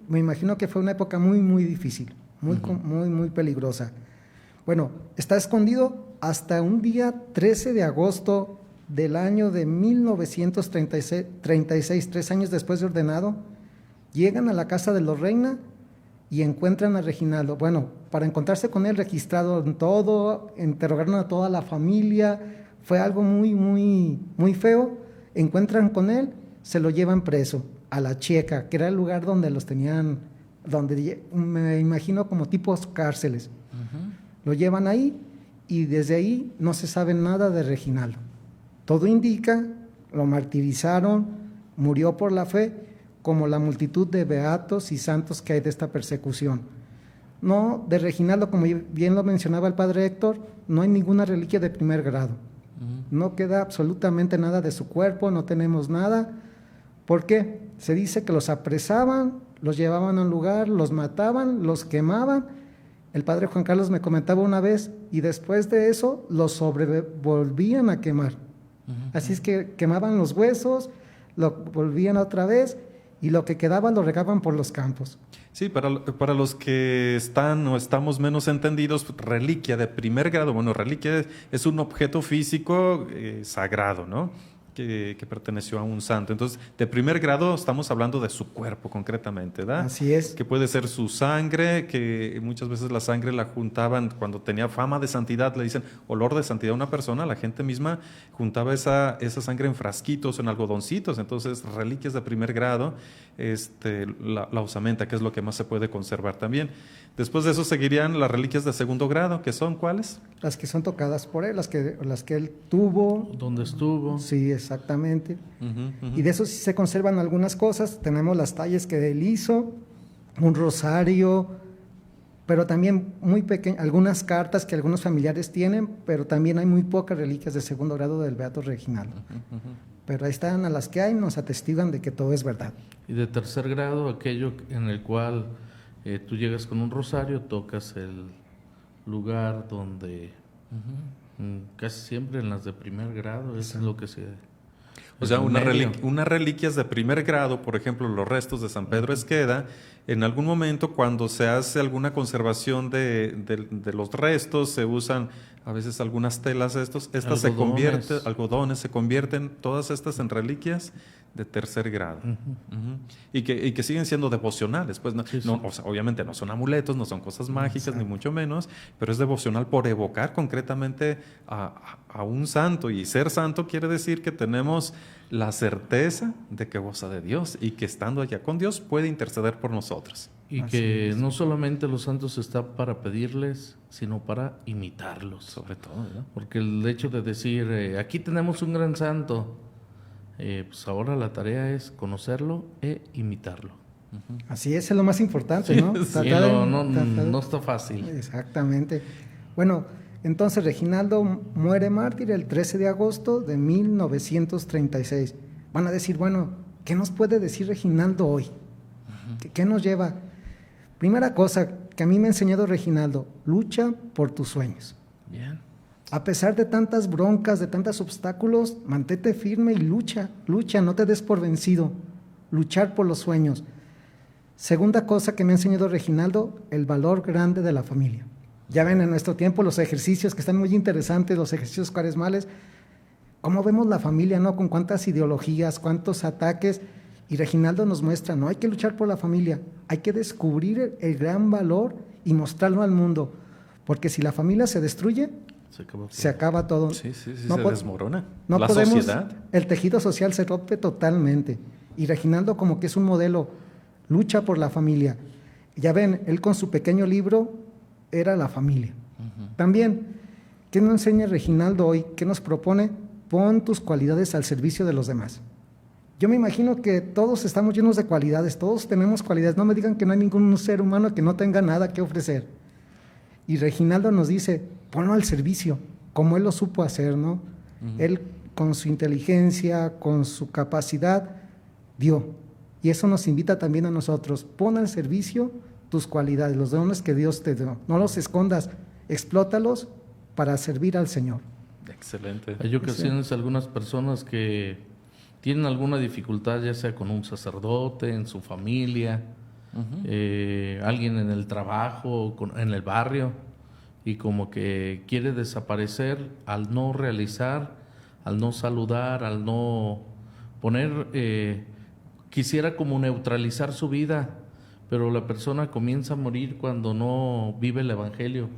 Me imagino que fue una época muy, muy difícil, muy, muy, muy peligrosa. Bueno, está escondido hasta un día 13 de agosto del año de 1936, 3 años después de ordenado. Llegan a la casa de los Reina y encuentran a Reginaldo. Bueno, para encontrarse con él registrado en todo, interrogaron a toda la familia, fue algo muy, muy, muy feo. Encuentran con él, se lo llevan preso a La Checa, que era el lugar donde los tenían, donde me imagino como tipos cárceles. Lo llevan ahí y desde ahí no se sabe nada de Reginaldo. Todo indica, lo martirizaron, murió por la fe, como la multitud de beatos y santos que hay de esta persecución. No, de Reginaldo, como bien lo mencionaba el padre Héctor, no hay ninguna reliquia de primer grado. No queda absolutamente nada de su cuerpo, no tenemos nada. ¿Por qué? Se dice que los apresaban, los llevaban a un lugar, los mataban, los quemaban. El padre Juan Carlos me comentaba una vez, y después de eso los volvían a quemar. Así es que quemaban los huesos, lo volvían otra vez, y lo que quedaba lo regaban por los campos. Sí, para los que están o estamos menos entendidos, reliquia de primer grado, bueno, reliquia es un objeto físico sagrado, ¿no? Que perteneció a un santo. Entonces, de primer grado estamos hablando de su cuerpo concretamente, ¿verdad? Así es. Que puede ser su sangre, que muchas veces la sangre la juntaban cuando tenía fama de santidad, le dicen olor de santidad a una persona, la gente misma juntaba esa sangre en frasquitos, en algodoncitos. Entonces, reliquias de primer grado, la osamenta, que es lo que más se puede conservar también. Después de eso seguirían las reliquias de segundo grado, que son ¿cuáles? Las que son tocadas por él, las que él tuvo. ¿Dónde estuvo? Sí, exactamente. Y de eso sí se conservan algunas cosas. Tenemos las tallas que él hizo, un rosario, pero también muy pequeñas, algunas cartas que algunos familiares tienen, pero también hay muy pocas reliquias de segundo grado del Beato Reginaldo. Pero ahí están, a las que hay, nos atestiguan de que todo es verdad. Y de tercer grado, aquello en el cual tú llegas con un rosario, tocas el lugar donde casi siempre en las de primer grado es lo que se... O sea, unas reliquias de primer grado, por ejemplo, los restos de San Pedro Esqueda, en algún momento cuando se hace alguna conservación de los restos, se usan a veces algunas telas algodones se convierten todas estas en reliquias de tercer grado. Y que siguen siendo devocionales, pues no, o sea, obviamente no son amuletos, no son cosas mágicas, ni mucho menos, pero es devocional por evocar concretamente a un santo, y ser santo quiere decir que tenemos la certeza de que goza de Dios y que estando allá con Dios puede interceder por nosotros. Y que no solamente los santos están para pedirles, sino para imitarlos. Sobre todo, ¿no? Porque el hecho de decir, aquí tenemos un gran santo, pues ahora la tarea es conocerlo e imitarlo. Así es lo más importante, ¿no? No está fácil. Exactamente. Bueno, entonces Reginaldo muere mártir el 13 de agosto de 1936. Van a decir, bueno, ¿qué nos puede decir Reginaldo hoy? ¿Qué nos lleva? Primera cosa que a mí me ha enseñado Reginaldo, lucha por tus sueños. Bien. A pesar de tantas broncas, de tantos obstáculos, mantente firme y lucha, no te des por vencido. Luchar por los sueños. Segunda cosa que me ha enseñado Reginaldo, el valor grande de la familia. Ya ven en nuestro tiempo los ejercicios que están muy interesantes, los ejercicios cuaresmales, cómo vemos la familia, ¿no? Con cuántas ideologías, cuántos ataques. Y Reginaldo nos muestra, no hay que luchar por la familia, hay que descubrir el gran valor y mostrarlo al mundo. Porque si la familia se destruye, se acaba todo. Sí, se No desmorona. No la podemos, sociedad. el tejido social se rompe totalmente. Y Reginaldo como que es un modelo, lucha por la familia. Ya ven, él con su pequeño libro era la familia. También, ¿qué nos enseña Reginaldo hoy? ¿Qué nos propone? Pon tus cualidades al servicio de los demás. Yo me imagino que todos estamos llenos de cualidades, todos tenemos cualidades. No me digan que no hay ningún ser humano que no tenga nada que ofrecer. Y Reginaldo nos dice, ponlo al servicio, como él lo supo hacer, ¿no? Él con su inteligencia, con su capacidad, dio. Y eso nos invita también a nosotros. Pon al servicio tus cualidades, los dones que Dios te dio. No los escondas, explótalos para servir al Señor. Excelente. Hay ocasiones algunas personas que tienen alguna dificultad, ya sea con un sacerdote, en su familia, alguien en el trabajo, en el barrio, y como que quiere desaparecer al no realizar, al no saludar, al no poner, quisiera como neutralizar su vida, pero la persona comienza a morir cuando no vive el Evangelio,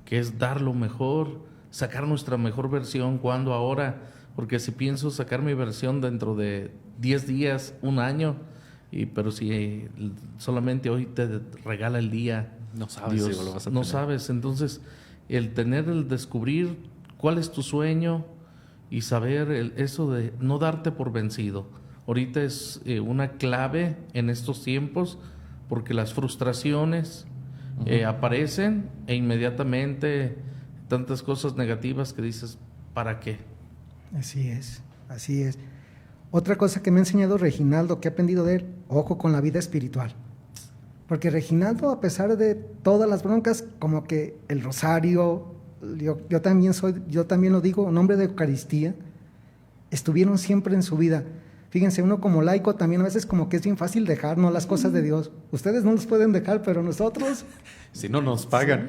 que es dar lo mejor, sacar nuestra mejor versión, cuando ahora, porque si pienso sacar mi versión dentro de 10 días, un año, pero si solamente hoy te regala el día, no sabes Dios, si lo vas a no tener. sabes. Entonces, el descubrir cuál es tu sueño y saber eso de no darte por vencido. Ahorita es una clave en estos tiempos, porque las frustraciones aparecen e inmediatamente tantas cosas negativas que dices, ¿para qué? Así es, así es. Otra cosa que me ha enseñado Reginaldo, que he aprendido de él, ojo con la vida espiritual. Porque Reginaldo, a pesar de todas las broncas, como que el rosario, yo también lo digo, un hombre de Eucaristía, estuvieron siempre en su vida. Fíjense, uno como laico también a veces como que es bien fácil dejar, ¿no?, las cosas de Dios. Ustedes no los pueden dejar, pero nosotros... Si no nos pagan.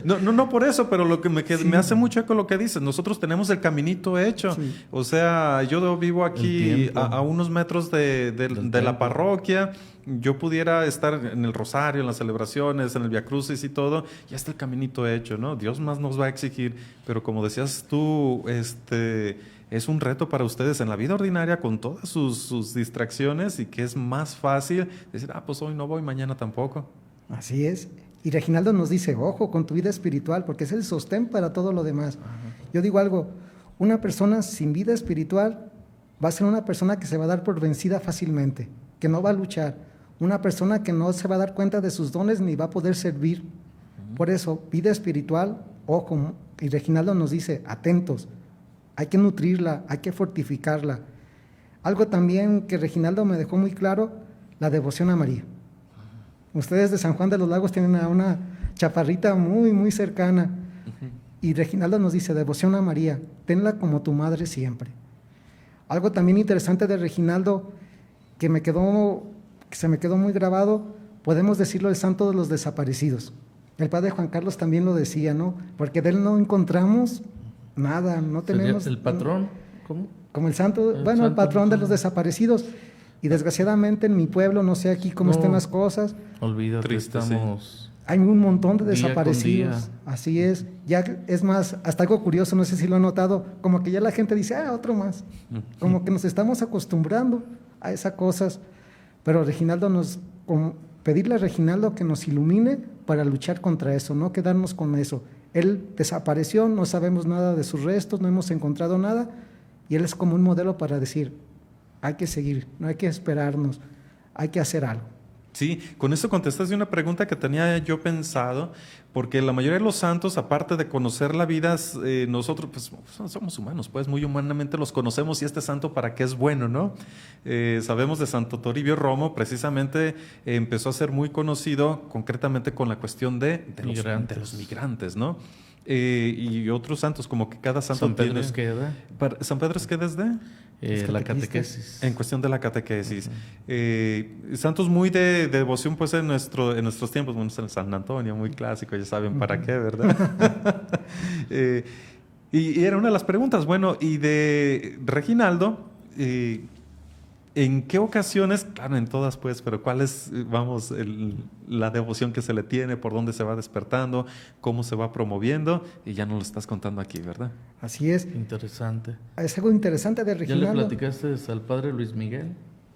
No por eso, pero lo que me hace mucho eco lo que dices. Nosotros tenemos el caminito hecho. Sí. O sea, yo vivo aquí a unos metros de la parroquia. Yo pudiera estar en el rosario, en las celebraciones, en el Via Crucis y todo. Ya está el caminito hecho, ¿no? Dios más nos va a exigir. Pero como decías tú, es un reto para ustedes en la vida ordinaria con todas sus distracciones, y que es más fácil decir, pues hoy no voy, mañana tampoco. Así es. Y Reginaldo nos dice, ojo con tu vida espiritual, porque es el sostén para todo lo demás. Yo digo algo, una persona sin vida espiritual va a ser una persona que se va a dar por vencida fácilmente, que no va a luchar, una persona que no se va a dar cuenta de sus dones ni va a poder servir. Por eso, vida espiritual, ojo, y Reginaldo nos dice, atentos, hay que nutrirla, hay que fortificarla. Algo también que Reginaldo me dejó muy claro, la devoción a María. Ustedes de San Juan de los Lagos tienen a una chaparrita muy, muy cercana. Y Reginaldo nos dice, devoción a María, tenla como tu madre siempre. Algo también interesante de Reginaldo, que se me quedó muy grabado, podemos decirlo, el santo de los desaparecidos. El padre Juan Carlos también lo decía, ¿no? Porque de él no encontramos nada, no tenemos... ¿El patrón? ¿Cómo? Como el santo, el patrón de los desaparecidos. Y desgraciadamente en mi pueblo, no sé aquí cómo estén las cosas. Olvídate, triste, estamos... Hay un montón de desaparecidos. Día con día. Así es. Ya es más, hasta algo curioso, no sé si lo han notado, como que ya la gente dice, otro más. Como que nos estamos acostumbrando a esas cosas. Pero Reginaldo pedirle a Reginaldo que nos ilumine para luchar contra eso, no quedarnos con eso. Él desapareció, no sabemos nada de sus restos, no hemos encontrado nada, y él es como un modelo para decir, hay que seguir, no hay que esperarnos, hay que hacer algo. Sí, con eso contestaste una pregunta que tenía yo pensado, porque la mayoría de los santos, aparte de conocer la vida, nosotros pues somos humanos, pues muy humanamente los conocemos, y este santo para qué es bueno, ¿no? Sabemos de Santo Toribio Romo, precisamente empezó a ser muy conocido concretamente con la cuestión de los migrantes, ¿no? Y otros santos, como que cada santo San Pedro tiene... Esqueda. ¿San Pedro Esqueda es de? la catequesis. En cuestión de la catequesis. Santos muy de devoción, pues en nuestros tiempos, bueno, San Antonio, muy clásico, ya saben para qué, ¿verdad? Y era una de las preguntas, bueno, y de Reginaldo, ¿en qué ocasiones, claro, en todas pues, pero cuál es, vamos, la devoción que se le tiene, por dónde se va despertando, cómo se va promoviendo? Y ya nos lo estás contando aquí, ¿verdad? Así es. Interesante. Es algo interesante de Reginaldo. ¿Ya le platicaste al padre Luis Miguel?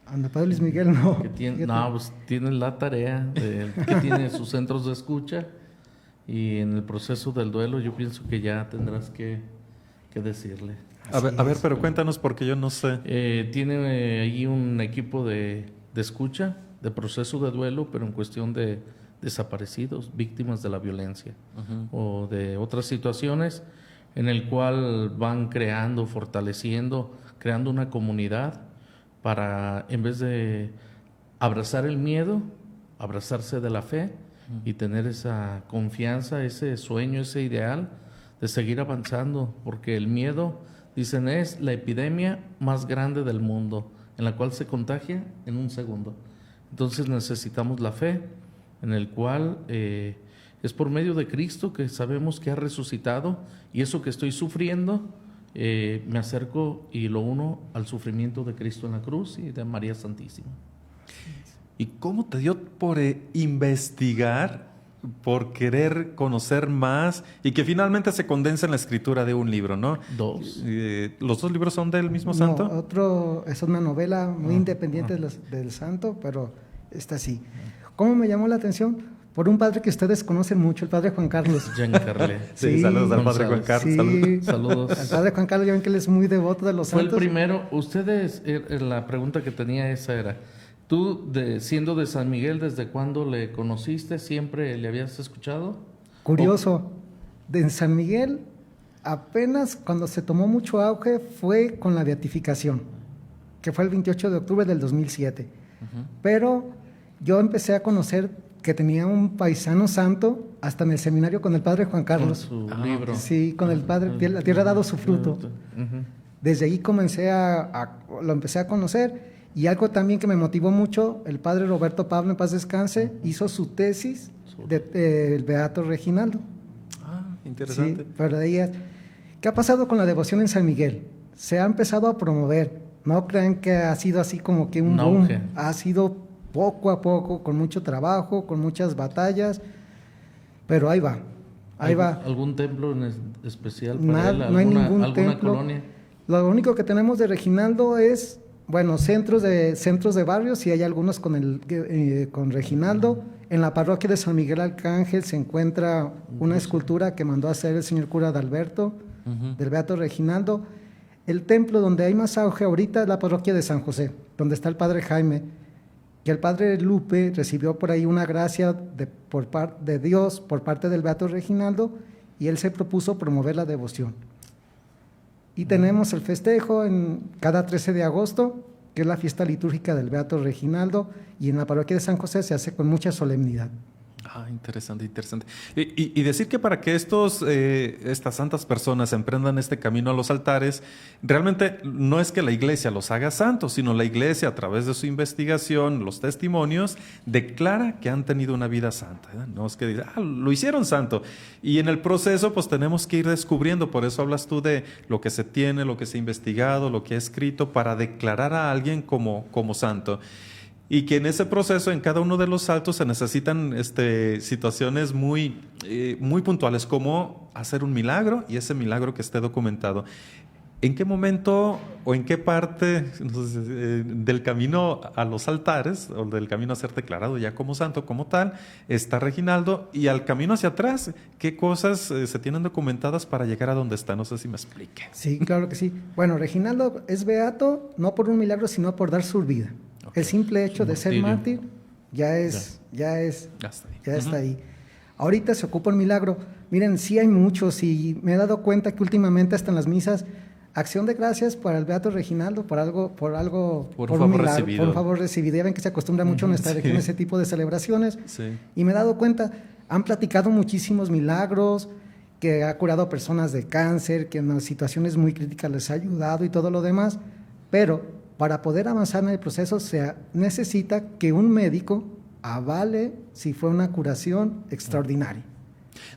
Al padre Luis Miguel no. Que tiene, no, pues tiene la tarea de que tiene sus centros de escucha, y en el proceso del duelo yo pienso que ya tendrás que decirle. A ver, pero cuéntanos porque yo no sé. Tiene ahí un equipo de escucha, de proceso de duelo, pero en cuestión de desaparecidos, víctimas de la violencia o de otras situaciones, en el cual van creando, fortaleciendo, creando una comunidad para, en vez de abrazar el miedo, abrazarse de la fe y tener esa confianza, ese sueño, ese ideal de seguir avanzando, porque el miedo, dicen, es la epidemia más grande del mundo, en la cual se contagia en un segundo. Entonces necesitamos la fe, en el cual es por medio de Cristo que sabemos que ha resucitado, y eso que estoy sufriendo, me acerco y lo uno al sufrimiento de Cristo en la cruz y de María Santísima. ¿Y cómo te dio por investigar, por querer conocer más y que finalmente se condensa en la escritura de un libro, ¿no? Dos. ¿Los dos libros son del mismo santo? No, otro es una novela muy independiente del santo, pero está así. ¿Cómo me llamó la atención? Por un padre que ustedes conocen mucho, el padre Juan Carlos. Giancarlo. Sí, saludos al padre Juan Carlos. Sí, saludos. Al padre Juan Carlos, ya ven que él es muy devoto de los Fue santos. el primero. Ustedes, la pregunta que tenía esa era, tú, siendo de San Miguel, ¿desde cuándo le conociste? ¿Siempre le habías escuchado? Curioso, de San Miguel apenas cuando se tomó mucho auge fue con la beatificación, que fue el 28 de octubre del 2007. Pero yo empecé a conocer que tenía un paisano santo hasta en el seminario con el padre Juan Carlos. Con su libro. Sí, con el padre, la tierra ha dado su fruto. Desde ahí lo empecé a conocer. Y algo también que me motivó mucho, el padre Roberto Pablo, en paz descanse, hizo su tesis del Beato Reginaldo. Interesante. Sí, pero de ahí, ¿qué ha pasado con la devoción en San Miguel? Se ha empezado a promover. No crean que ha sido así como que un boom. Auge. Ha sido poco a poco, con mucho trabajo, con muchas batallas, pero ahí va. ¿Algún templo en especial para él? No hay ningún ¿Alguna templo. colonia? Lo único que tenemos de Reginaldo es, bueno, centros de barrios, y hay algunos con Reginaldo. En la parroquia de San Miguel Arcángel se encuentra una escultura que mandó a hacer el señor cura de Alberto, del Beato Reginaldo. El templo donde hay más auge ahorita es la parroquia de San José, donde está el padre Jaime, que el padre Lupe recibió por ahí una gracia por parte de Dios, por parte del Beato Reginaldo, y él se propuso promover la devoción. Y tenemos el festejo cada 13 de agosto, que es la fiesta litúrgica del Beato Reginaldo, y en la parroquia de San José se hace con mucha solemnidad. Interesante, interesante. Y decir que para que estas santas personas emprendan este camino a los altares, realmente no es que la iglesia los haga santos, sino la iglesia, a través de su investigación, los testimonios, declara que han tenido una vida santa. No es que diga, lo hicieron santo. Y en el proceso, pues tenemos que ir descubriendo. Por eso hablas tú de lo que se tiene, lo que se ha investigado, lo que ha escrito, para declarar a alguien como santo. Y que en ese proceso, en cada uno de los saltos, se necesitan situaciones muy puntuales, como hacer un milagro, y ese milagro que esté documentado. ¿En qué momento o en qué parte del camino a los altares, o del camino a ser declarado ya como santo, como tal, está Reginaldo? Y al camino hacia atrás, ¿qué cosas se tienen documentadas para llegar a donde está? No sé si me explique. Sí, claro que sí. Bueno, Reginaldo es beato no por un milagro, sino por dar su vida. El simple hecho de ser mártir ya está ahí. Ahorita se ocupa el milagro. Miren, sí hay muchos, y me he dado cuenta que últimamente hasta en las misas, acción de gracias para el Beato Reginaldo por un milagro, por un favor recibido. Ya ven que se acostumbra mucho en nuestra región ese tipo de celebraciones. Sí. Y me he dado cuenta, han platicado muchísimos milagros, que ha curado a personas de cáncer, que en situaciones muy críticas les ha ayudado y todo lo demás. Pero para poder avanzar en el proceso se necesita que un médico avale si fue una curación extraordinaria.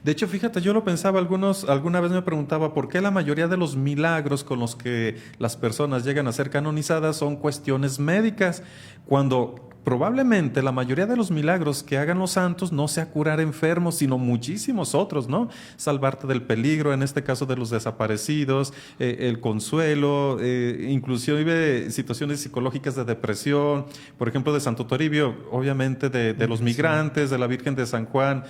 De hecho, fíjate, yo lo pensaba, alguna vez me preguntaba por qué la mayoría de los milagros con los que las personas llegan a ser canonizadas son cuestiones médicas, cuando probablemente la mayoría de los milagros que hagan los santos no sea curar enfermos, sino muchísimos otros, ¿no? Salvarte del peligro, en este caso de los desaparecidos, el consuelo, inclusive situaciones psicológicas de depresión, por ejemplo, de Santo Toribio, obviamente de los migrantes, de la Virgen de San Juan,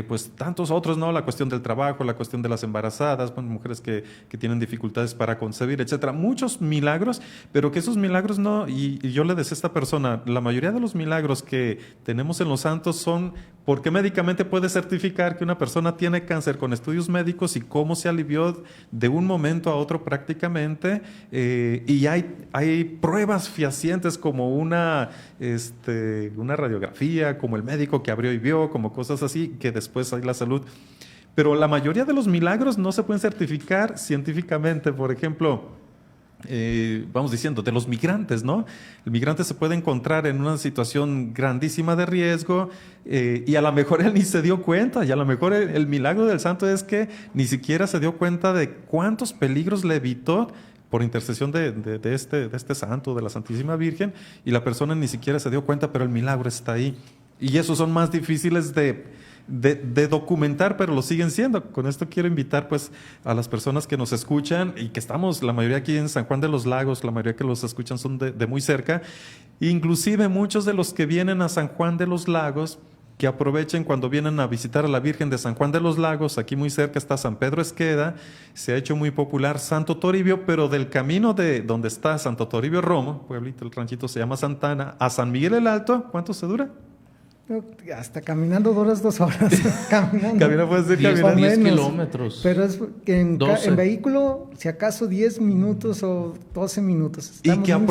pues tantos otros, ¿no? La cuestión del trabajo, la cuestión de las embarazadas, bueno, mujeres que tienen dificultades para concebir, etcétera. Muchos milagros, pero que esos milagros no, y yo le decía a esta persona, la mayoría de los milagros que tenemos en los santos son porque médicamente puede certificar que una persona tiene cáncer con estudios médicos y cómo se alivió de un momento a otro prácticamente, y hay pruebas fehacientes como una radiografía, como el médico que abrió y vio, como cosas así, que después hay la salud. Pero la mayoría de los milagros no se pueden certificar científicamente. Por ejemplo, vamos diciendo, de los migrantes, ¿no? El migrante se puede encontrar en una situación grandísima de riesgo, y a lo mejor él ni se dio cuenta, y a lo mejor el milagro del santo es que ni siquiera se dio cuenta de cuántos peligros le evitó por intercesión de este santo, de la Santísima Virgen, y la persona ni siquiera se dio cuenta, pero el milagro está ahí. Y esos son más difíciles de documentar, pero lo siguen siendo. Con esto quiero invitar pues a las personas que nos escuchan y que estamos, la mayoría aquí en San Juan de los Lagos, la mayoría que los escuchan son de muy cerca, inclusive muchos de los que vienen a San Juan de los Lagos, que aprovechen cuando vienen a visitar a la Virgen de San Juan de los Lagos. Aquí muy cerca está San Pedro Esqueda, se ha hecho muy popular Santo Toribio, pero del camino de donde está Santo Toribio Romo, pueblito, el ranchito se llama Santana, a San Miguel el Alto, ¿cuánto se dura? Hasta caminando duras 2 horas. Caminando. Puedes decir 10 caminando. kilómetros. Pero es que en 12. vehículo, si acaso 10 minutos o 12 minutos. Y Estamos que muy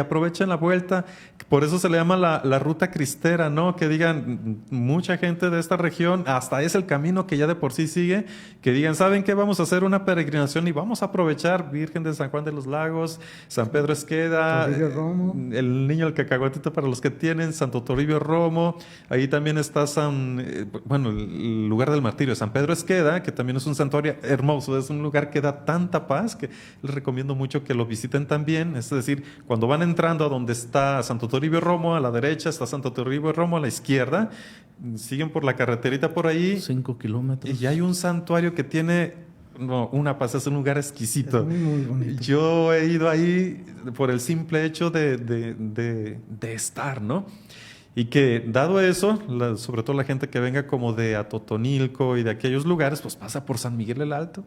aprovechen la vuelta. Por eso se le llama la ruta cristera, ¿no? Que digan, mucha gente de esta región, hasta es el camino que ya de por sí sigue, que digan, ¿saben qué? Vamos a hacer una peregrinación y vamos a aprovechar Virgen de San Juan de los Lagos, San Pedro Esqueda, Toribio Romo. el niño el cacahuatito para los que tienen, Santo Toribio Romo, ahí también está el lugar del martirio, San Pedro Esqueda, que también es un santuario hermoso, es un lugar que da tanta paz que les recomiendo mucho que lo visiten también. Es decir, cuando van entrando a donde está Santo Toribio Romo, a la derecha está Santo Toribio Romo, a la izquierda, siguen por la carreterita por ahí 5 kilómetros. y hay un santuario que tiene una paz, es un lugar exquisito. Es muy, muy bonito. Yo he ido ahí por el simple hecho de estar, ¿no? Y que dado eso, sobre todo la gente que venga como de Atotonilco y de aquellos lugares, pues pasa por San Miguel el Alto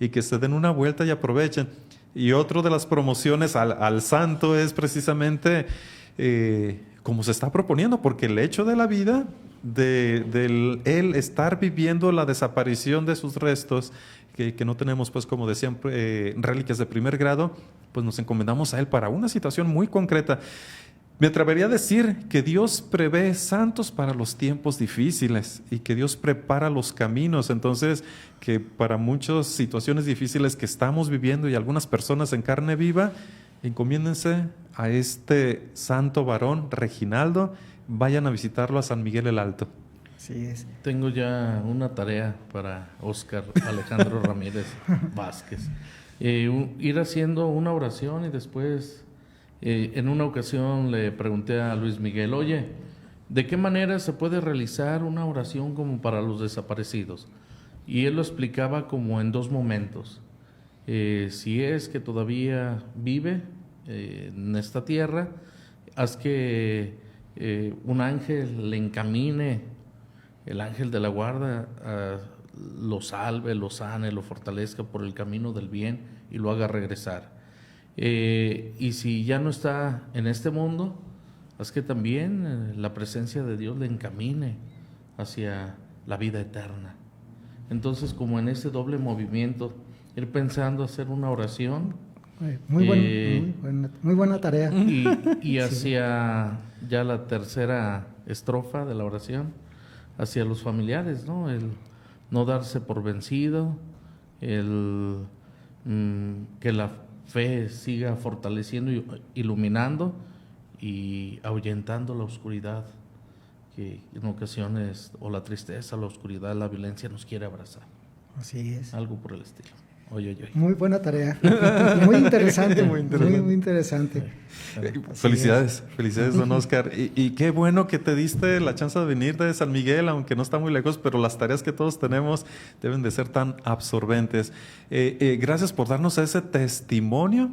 y que se den una vuelta y aprovechen. Y otro de las promociones al santo es precisamente como se está proponiendo, porque el hecho de la vida, del él estar viviendo la desaparición de sus restos, que no tenemos, pues como decían, reliquias de primer grado, pues nos encomendamos a él para una situación muy concreta. Me atrevería a decir que Dios prevé santos para los tiempos difíciles y que Dios prepara los caminos. Entonces, que para muchas situaciones difíciles que estamos viviendo y algunas personas en carne viva, encomiéndense a este santo varón, Reginaldo, vayan a visitarlo a San Miguel el Alto. Así es. Tengo ya una tarea para Óscar Alejandro Ramírez Vázquez. Ir haciendo una oración y después... en una ocasión le pregunté a Luis Miguel, oye, ¿de qué manera se puede realizar una oración como para los desaparecidos? Y él lo explicaba como en 2 momentos. Si es que todavía vive en esta tierra, haz que un ángel le encamine, el ángel de la guarda, lo salve, lo sane, lo fortalezca por el camino del bien y lo haga regresar. Y si ya no está en este mundo, haz que también la presencia de Dios le encamine hacia la vida eterna. Entonces, como en ese doble movimiento, ir pensando hacer una oración. Muy buena tarea. Y hacia ya la tercera estrofa de la oración, hacia los familiares, ¿no? El no darse por vencido, el que la fe siga fortaleciendo y iluminando y ahuyentando la oscuridad que en ocasiones, o la tristeza, la oscuridad, la violencia nos quiere abrazar. Así es. Algo por el estilo. Oye. Muy buena tarea. Muy interesante. Muy interesante. Felicidades, don Oscar. Y qué bueno que te diste la chance de venir de San Miguel, aunque no está muy lejos, pero las tareas que todos tenemos deben de ser tan absorbentes. Gracias por darnos ese testimonio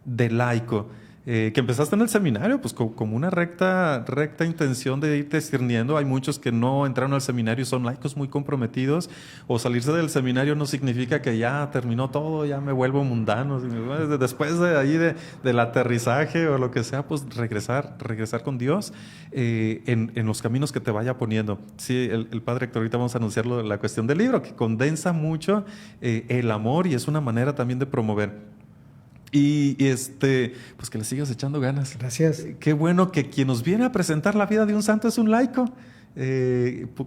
de laico. Que empezaste en el seminario, pues como una recta intención de irte discerniendo. Hay muchos que no entraron al seminario y son laicos muy comprometidos, o salirse del seminario no significa que ya terminó todo, ya me vuelvo mundano. Después de ahí del aterrizaje o lo que sea, pues regresar con Dios en los caminos que te vaya poniendo. Sí, el padre Héctor, ahorita vamos a anunciar la cuestión del libro, que condensa mucho el amor y es una manera también de promover. Y pues que le sigas echando ganas. Gracias. Qué bueno que quien nos viene a presentar la vida de un santo es un laico,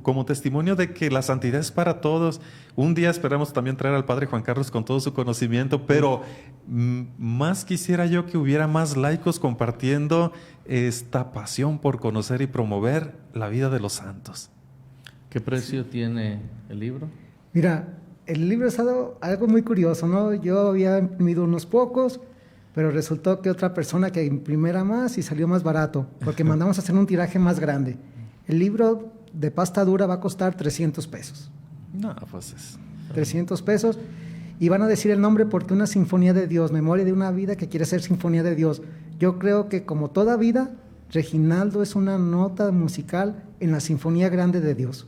como testimonio de que la santidad es para todos. Un día esperamos también traer al padre Juan Carlos con todo su conocimiento, pero más quisiera yo que hubiera más laicos compartiendo esta pasión por conocer y promover la vida de los santos. ¿Qué precio tiene el libro? Mira, el libro es algo muy curioso, ¿no? Yo había imprimido unos pocos, pero resultó que otra persona que imprimiera más y salió más barato, porque mandamos a hacer un tiraje más grande. El libro de pasta dura va a costar $300. No, pues es... $300, y van a decir el nombre porque una sinfonía de Dios, memoria de una vida que quiere ser sinfonía de Dios. Yo creo que como toda vida, Reginaldo es una nota musical en la sinfonía grande de Dios.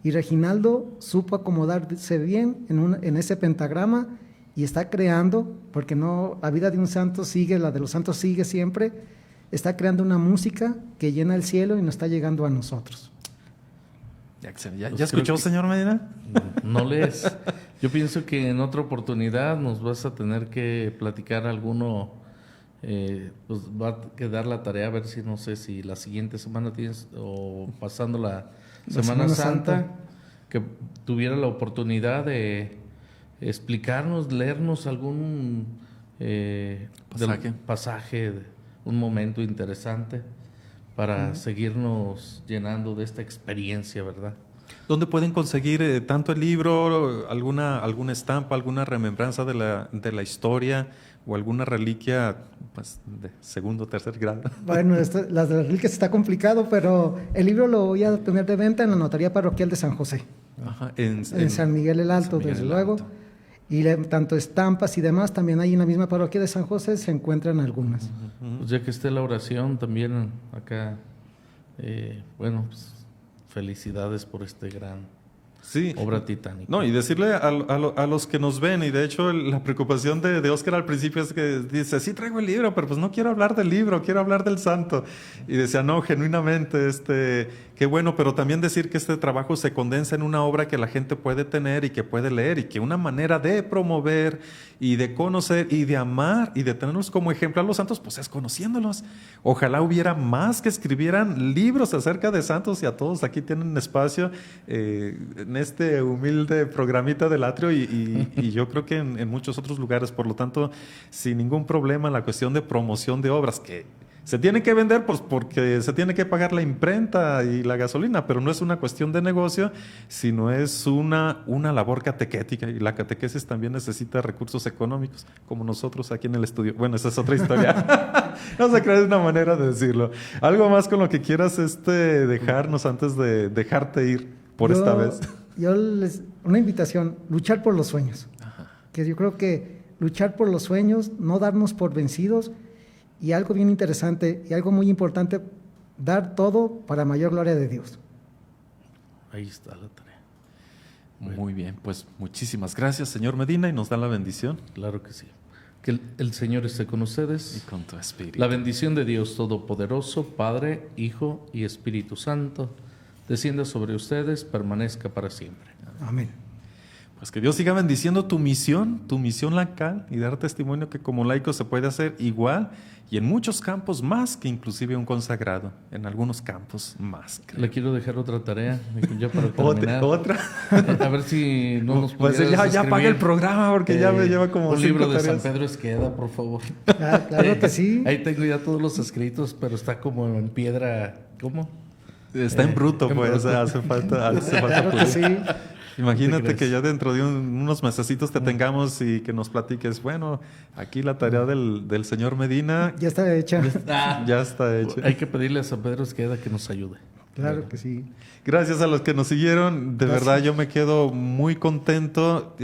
Y Reginaldo supo acomodarse bien en ese pentagrama y está creando, porque no, la vida de un santo sigue, la de los santos sigue siempre, está creando una música que llena el cielo y nos está llegando a nosotros. ¿Ya escuchó, señor Medina? No lees. Yo pienso que en otra oportunidad nos vas a tener que platicar alguno, pues va a quedar la tarea, a ver si no sé si la siguiente semana tienes, o pasando la Semana Santa, que tuviera la oportunidad de explicarnos, leernos algún pasaje, un momento interesante para seguirnos llenando de esta experiencia, ¿verdad? ¿Dónde pueden conseguir tanto el libro, alguna estampa, alguna remembranza de la historia o alguna reliquia, pues, de segundo o tercer grado? Bueno, las de las reliquias está complicado, pero el libro lo voy a tener de venta en la Notaría Parroquial de San José. Ajá, en San Miguel el Alto, desde luego. Y tanto estampas y demás, también hay en la misma parroquia de San José, se encuentran algunas. Pues ya que esté la oración también acá, bueno, pues felicidades por este gran obra titánica. No, y decirle a los que nos ven, y de hecho la preocupación de Oscar al principio es que dice, sí traigo el libro, pero pues no quiero hablar del libro, quiero hablar del santo. Y decía, no, genuinamente, qué bueno, pero también decir que este trabajo se condensa en una obra que la gente puede tener y que puede leer, y que una manera de promover y de conocer y de amar y de tenerlos como ejemplo a los santos, pues es conociéndolos. Ojalá hubiera más que escribieran libros acerca de santos, y a todos aquí tienen espacio en este humilde programita del Atrio y yo creo que en muchos otros lugares. Por lo tanto, sin ningún problema la cuestión de promoción de obras que se tienen que vender, pues porque se tiene que pagar la imprenta y la gasolina, pero no es una cuestión de negocio, sino es una labor catequética, y la catequesis también necesita recursos económicos, como nosotros aquí en el estudio. Bueno, esa es otra historia. No se cree, de una manera de decirlo. ¿Algo más con lo que quieras dejarnos antes de dejarte ir por esta vez? Una invitación, luchar por los sueños. Ajá. Que yo creo que luchar por los sueños, no darnos por vencidos, y algo bien interesante y algo muy importante, dar todo para mayor gloria de Dios. Ahí está la tarea. Muy bien, pues muchísimas gracias, señor Medina, y nos da la bendición. Claro que sí. Que el Señor esté con ustedes. Y con tu espíritu. La bendición de Dios Todopoderoso, Padre, Hijo y Espíritu Santo, descienda sobre ustedes, permanezca para siempre. Amén. Pues que Dios siga bendiciendo tu misión laical y dar testimonio que como laico se puede hacer igual y en muchos campos más que inclusive un consagrado, en algunos campos más. Creo. Le quiero dejar otra tarea, ya para terminar. ¿Otra? A ver si no nos Pues pudieras ya apaga el programa porque ya me lleva como un 5 libro de San tareas. Pedro Esqueda, por favor. Ah, claro que sí. Ahí tengo ya todos los escritos, pero está como en piedra. ¿Cómo? Está en bruto, en pues, bruto. hace falta Claro que sí. Imagínate ¿Te que crees? ya dentro de unos mesecitos te tengamos y que nos platiques, bueno, aquí la tarea del señor Medina Ya está hecha. ya está hecha. Hay que pedirle a San Pedro Esqueda que nos ayude. Claro que sí. Gracias a los que nos siguieron, de Gracias. verdad yo me quedo muy contento,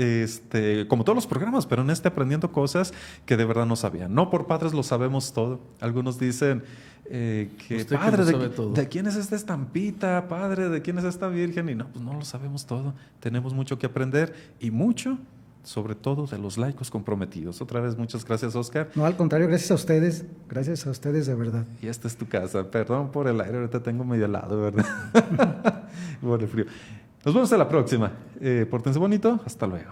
como todos los programas, pero en este aprendiendo cosas que de verdad no sabía. No por padres lo sabemos todo. Algunos dicen que Usted que padre, lo sabe todo. ¿de quién es esta estampita? Padre, ¿de quién es esta virgen? Y no, pues no lo sabemos todo. Tenemos mucho que aprender y mucho, sobre todo, de los laicos comprometidos. Otra vez, muchas gracias, Oscar. No, al contrario, gracias a ustedes. Gracias a ustedes de verdad. Y esta es tu casa. Perdón por el aire, ahorita tengo medio helado, ¿verdad? Por el frío. Nos vemos a la próxima. Pórtense bonito. Hasta luego.